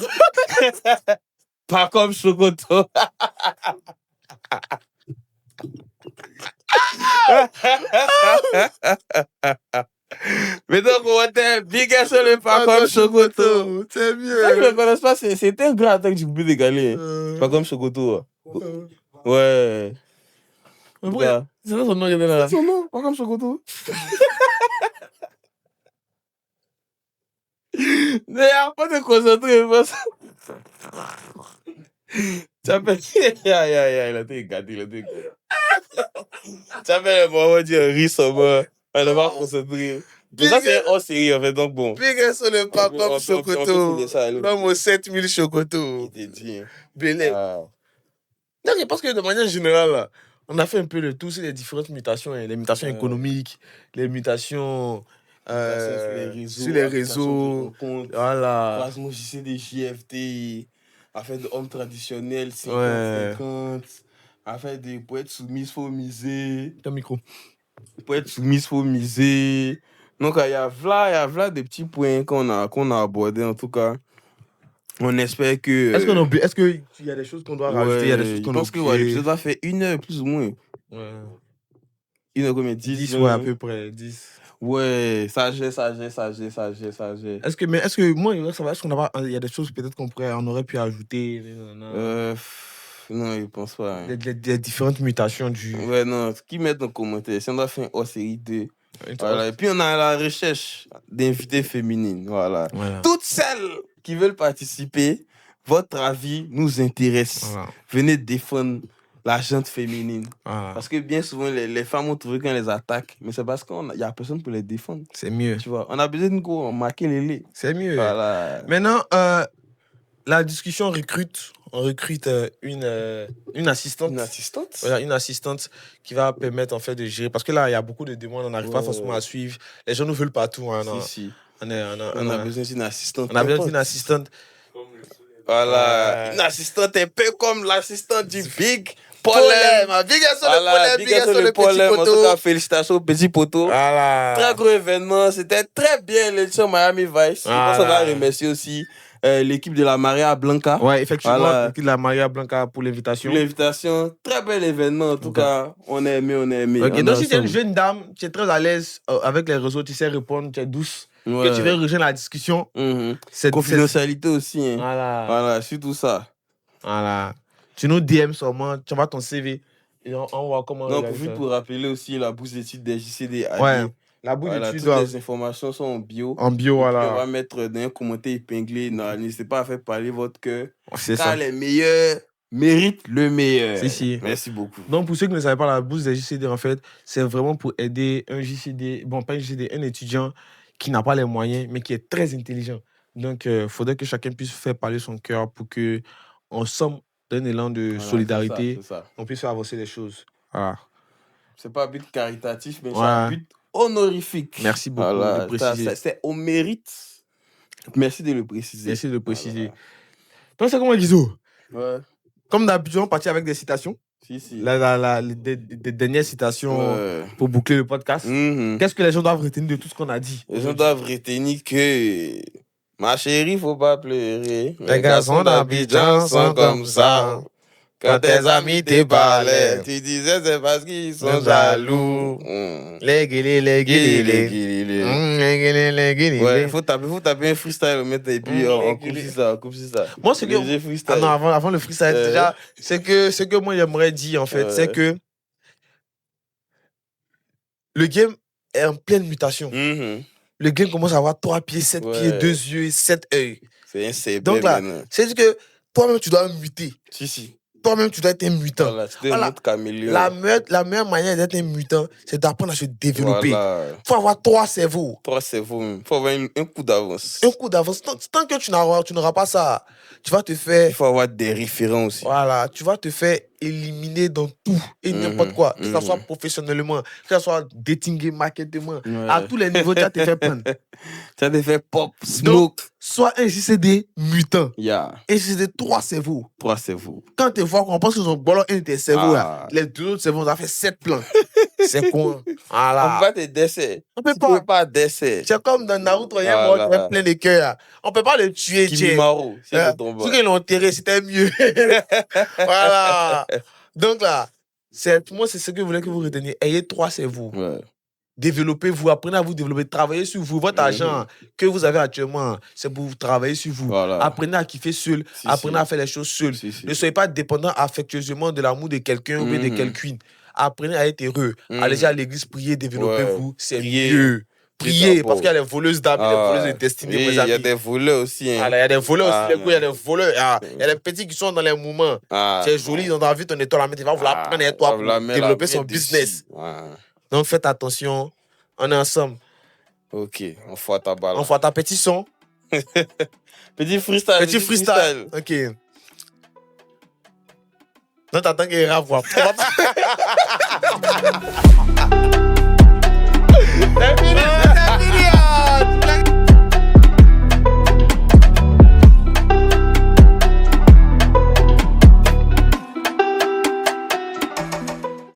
Pas comme Chocoto. Mais donc, on était big ass sur le pas comme Chocoto. C'est mieux. Ça, je ne connais pas, c'était un grand attaque du coupé décalé. Pas comme Chocoto. Ouais. C'est ça son nom, là. C'est son nom. Pas comme Chocoto. D'ailleurs, pas te concentrer, parce tu appelles. Il a été gâté, Tu appelles le moment dit un riz sur moi. On ne va pas concentrer. Mais ça, c'est hors série, en fait, donc bon. Big S sur le pas comme Chocoto. L'homme aux 7000 Chocoto. Il t'a dit. Belé. Non, je pense que de manière générale, là, on a fait un peu le tout sur les différentes mutations, les mutations économiques, les mutations sur les réseaux. Voilà. Croisement JCD, JFT, affaire de hommes traditionnels, 50-50. Affaire de pour être soumise, faut miser. Ton micro. Pour être soumise, faut miser. Donc, il y a là des petits points qu'on a abordés, en tout cas. On espère que. Est-ce qu'il y a des choses qu'on doit rajouter? Il y a des choses qu'on doit oublier. Je pense que l'épisode va faire 1 heure plus ou moins. Ouais. 1 heure combien? 10 ouais, à peu près. 10. Ouais, sagesse. Est-ce que moi, ça va, est-ce qu'on a pas, il y a des choses peut-être on aurait pu ajouter? Non, je pense pas. Hein. Des différentes mutations du. Ouais, non, qui mettent en commentaire. Si on doit faire une série 2. Voilà. Et puis on a la recherche d'invités féminines. Voilà. Toutes celles qui veulent participer, votre avis nous intéresse. Voilà. Venez défendre la gente féminine. Voilà. Parce que bien souvent, les femmes ont trouvé qu'on les attaque, mais c'est parce qu'il n'y a personne pour les défendre. C'est mieux. Tu vois, on a besoin de marquer les laits. C'est mieux. Voilà. Maintenant, la discussion on recrute une assistante. Une assistante? Voilà, une assistante qui va permettre en fait de gérer. Parce que là, il y a beaucoup de demandes, on n'arrive pas forcément à suivre. Les gens nous veulent partout. Hein, si. On a besoin d'une assistante. On a besoin d'une assistante. Voilà. Une assistante un peu comme l'assistante du Big Polem. Big sur le petit poteau. En tout cas, félicitations au petit poteau. Voilà. Très gros événement. C'était très bien l'édition Miami Vice. Voilà. Je pense qu'on va remercier aussi l'équipe de la Maria Blanca. Ouais, effectivement, voilà. L'équipe de la Maria Blanca pour l'invitation. Très bel événement. En tout cas, on a aimé. Ok, donc si tu es une jeune dame, tu es très à l'aise avec les réseaux, tu sais répondre, tu es douce. Que tu veux rejoindre la discussion. Confidentialité aussi. Hein. Voilà, surtout ça. Voilà. Tu nous DM seulement, tu envoies ton CV et on voit comment. Donc, pour rappeler aussi la bourse d'études des JCD. Ouais. La bourse d'études. Toutes les informations sont en bio. Voilà. On va mettre dans un commentaire épinglé. N'hésitez pas à faire parler votre cœur. C'est car ça. Les meilleurs méritent le meilleur. Si. Merci beaucoup. Donc, pour ceux qui ne savaient pas, la bourse des JCD, en fait, c'est vraiment pour aider un JCD, pas un JCD, un étudiant qui n'a pas les moyens, mais qui est très intelligent. Donc, il faudrait que chacun puisse faire parler son cœur pour qu'on somme d'un élan de solidarité, c'est ça. on puisse faire avancer les choses. Voilà. C'est pas un but caritatif, mais c'est un but honorifique. Merci beaucoup de préciser. C'est au mérite. Merci de le préciser. Donc, c'est comment, Guizot? Ouais. Comme d'habitude, on partit avec des citations. Si. Des dernières citations pour boucler le podcast. Qu'est-ce que les gens doivent retenir de tout ce qu'on a dit? Les gens doivent retenir que, ma chérie, faut pas pleurer. Les garçons d'Abidjan sont comme ça. Quand tes amis te parlaient, tu disais c'est parce qu'ils sont jaloux. Les guillis. Ouais, faut taper un freestyle, mettre et puis on coupe ça. Moi, c'est que. Avant le freestyle, déjà, c'est que moi j'aimerais dire en fait, c'est que le game est en pleine mutation. Le game commence à avoir 3 pieds, 7 pieds, 2 yeux et 7 œils. C'est un CB. Donc là, c'est que toi-même tu dois muter. Si. Toi-même, tu dois être un mutant. Voilà, la meilleure manière d'être un mutant, c'est d'apprendre à se développer. Il faut avoir 3 cerveaux. 3 cerveaux, il faut avoir un coup d'avance. Un coup d'avance. Tant que tu n'auras pas ça, tu vas te faire... Il faut avoir des référents aussi. Voilà, tu vas te faire éliminer dans tout et n'importe quoi. Que ce soit professionnellement, que ce soit dating, marketing, à tous les niveaux, tu vas te faire prendre. Tu vas te faire pop, smoke. Donc, soit un JCD mutant. Un JCD 3 cerveaux. 3 cerveaux. Quand tu vois qu'on pense qu'ils ont bolé un de tes cerveaux, là, les 2 autres cerveaux, on a fait 7 plans. C'est quoi? Voilà. On peut pas te décès. On peut pas. Tu peux pas décès. C'est comme dans Naruto, il y a un mort plein de cœur. On peut pas le tuer, Kimimaro, c'est le tombeau. Ceux qui l'ont enterré, c'était mieux. Voilà. Donc là, moi, c'est ce que je voulais que vous reteniez. Ayez 3 cerveaux. Ouais. Développez-vous, apprenez à vous développer, travaillez sur vous. Votre argent que vous avez actuellement, c'est pour vous travailler sur vous. Voilà. Apprenez à kiffer seul, apprenez à faire les choses seul. Ne soyez pas dépendant affectueusement de l'amour de quelqu'un ou de quelqu'une. Apprenez à être heureux. Allez à l'église, priez, développez-vous. C'est mieux. Priez, parce qu'il y a les voleuses d'âme, les voleuses de destinée, mes amis. Il y a des voleurs aussi. Il y a des voleurs aussi, il y a des voleurs. Il y a des petits qui sont dans les mouvements. C'est joli, ils ont envie de ton étoile, mais tu vas vouloir prendre une étoile pour développer son business. Donc faites attention, on est ensemble. Ok, on fait ta balle. On fait ta petit son. Petit freestyle. Petit freestyle. Ok. Non, t'attends qu'il y ait rap. C'est fini.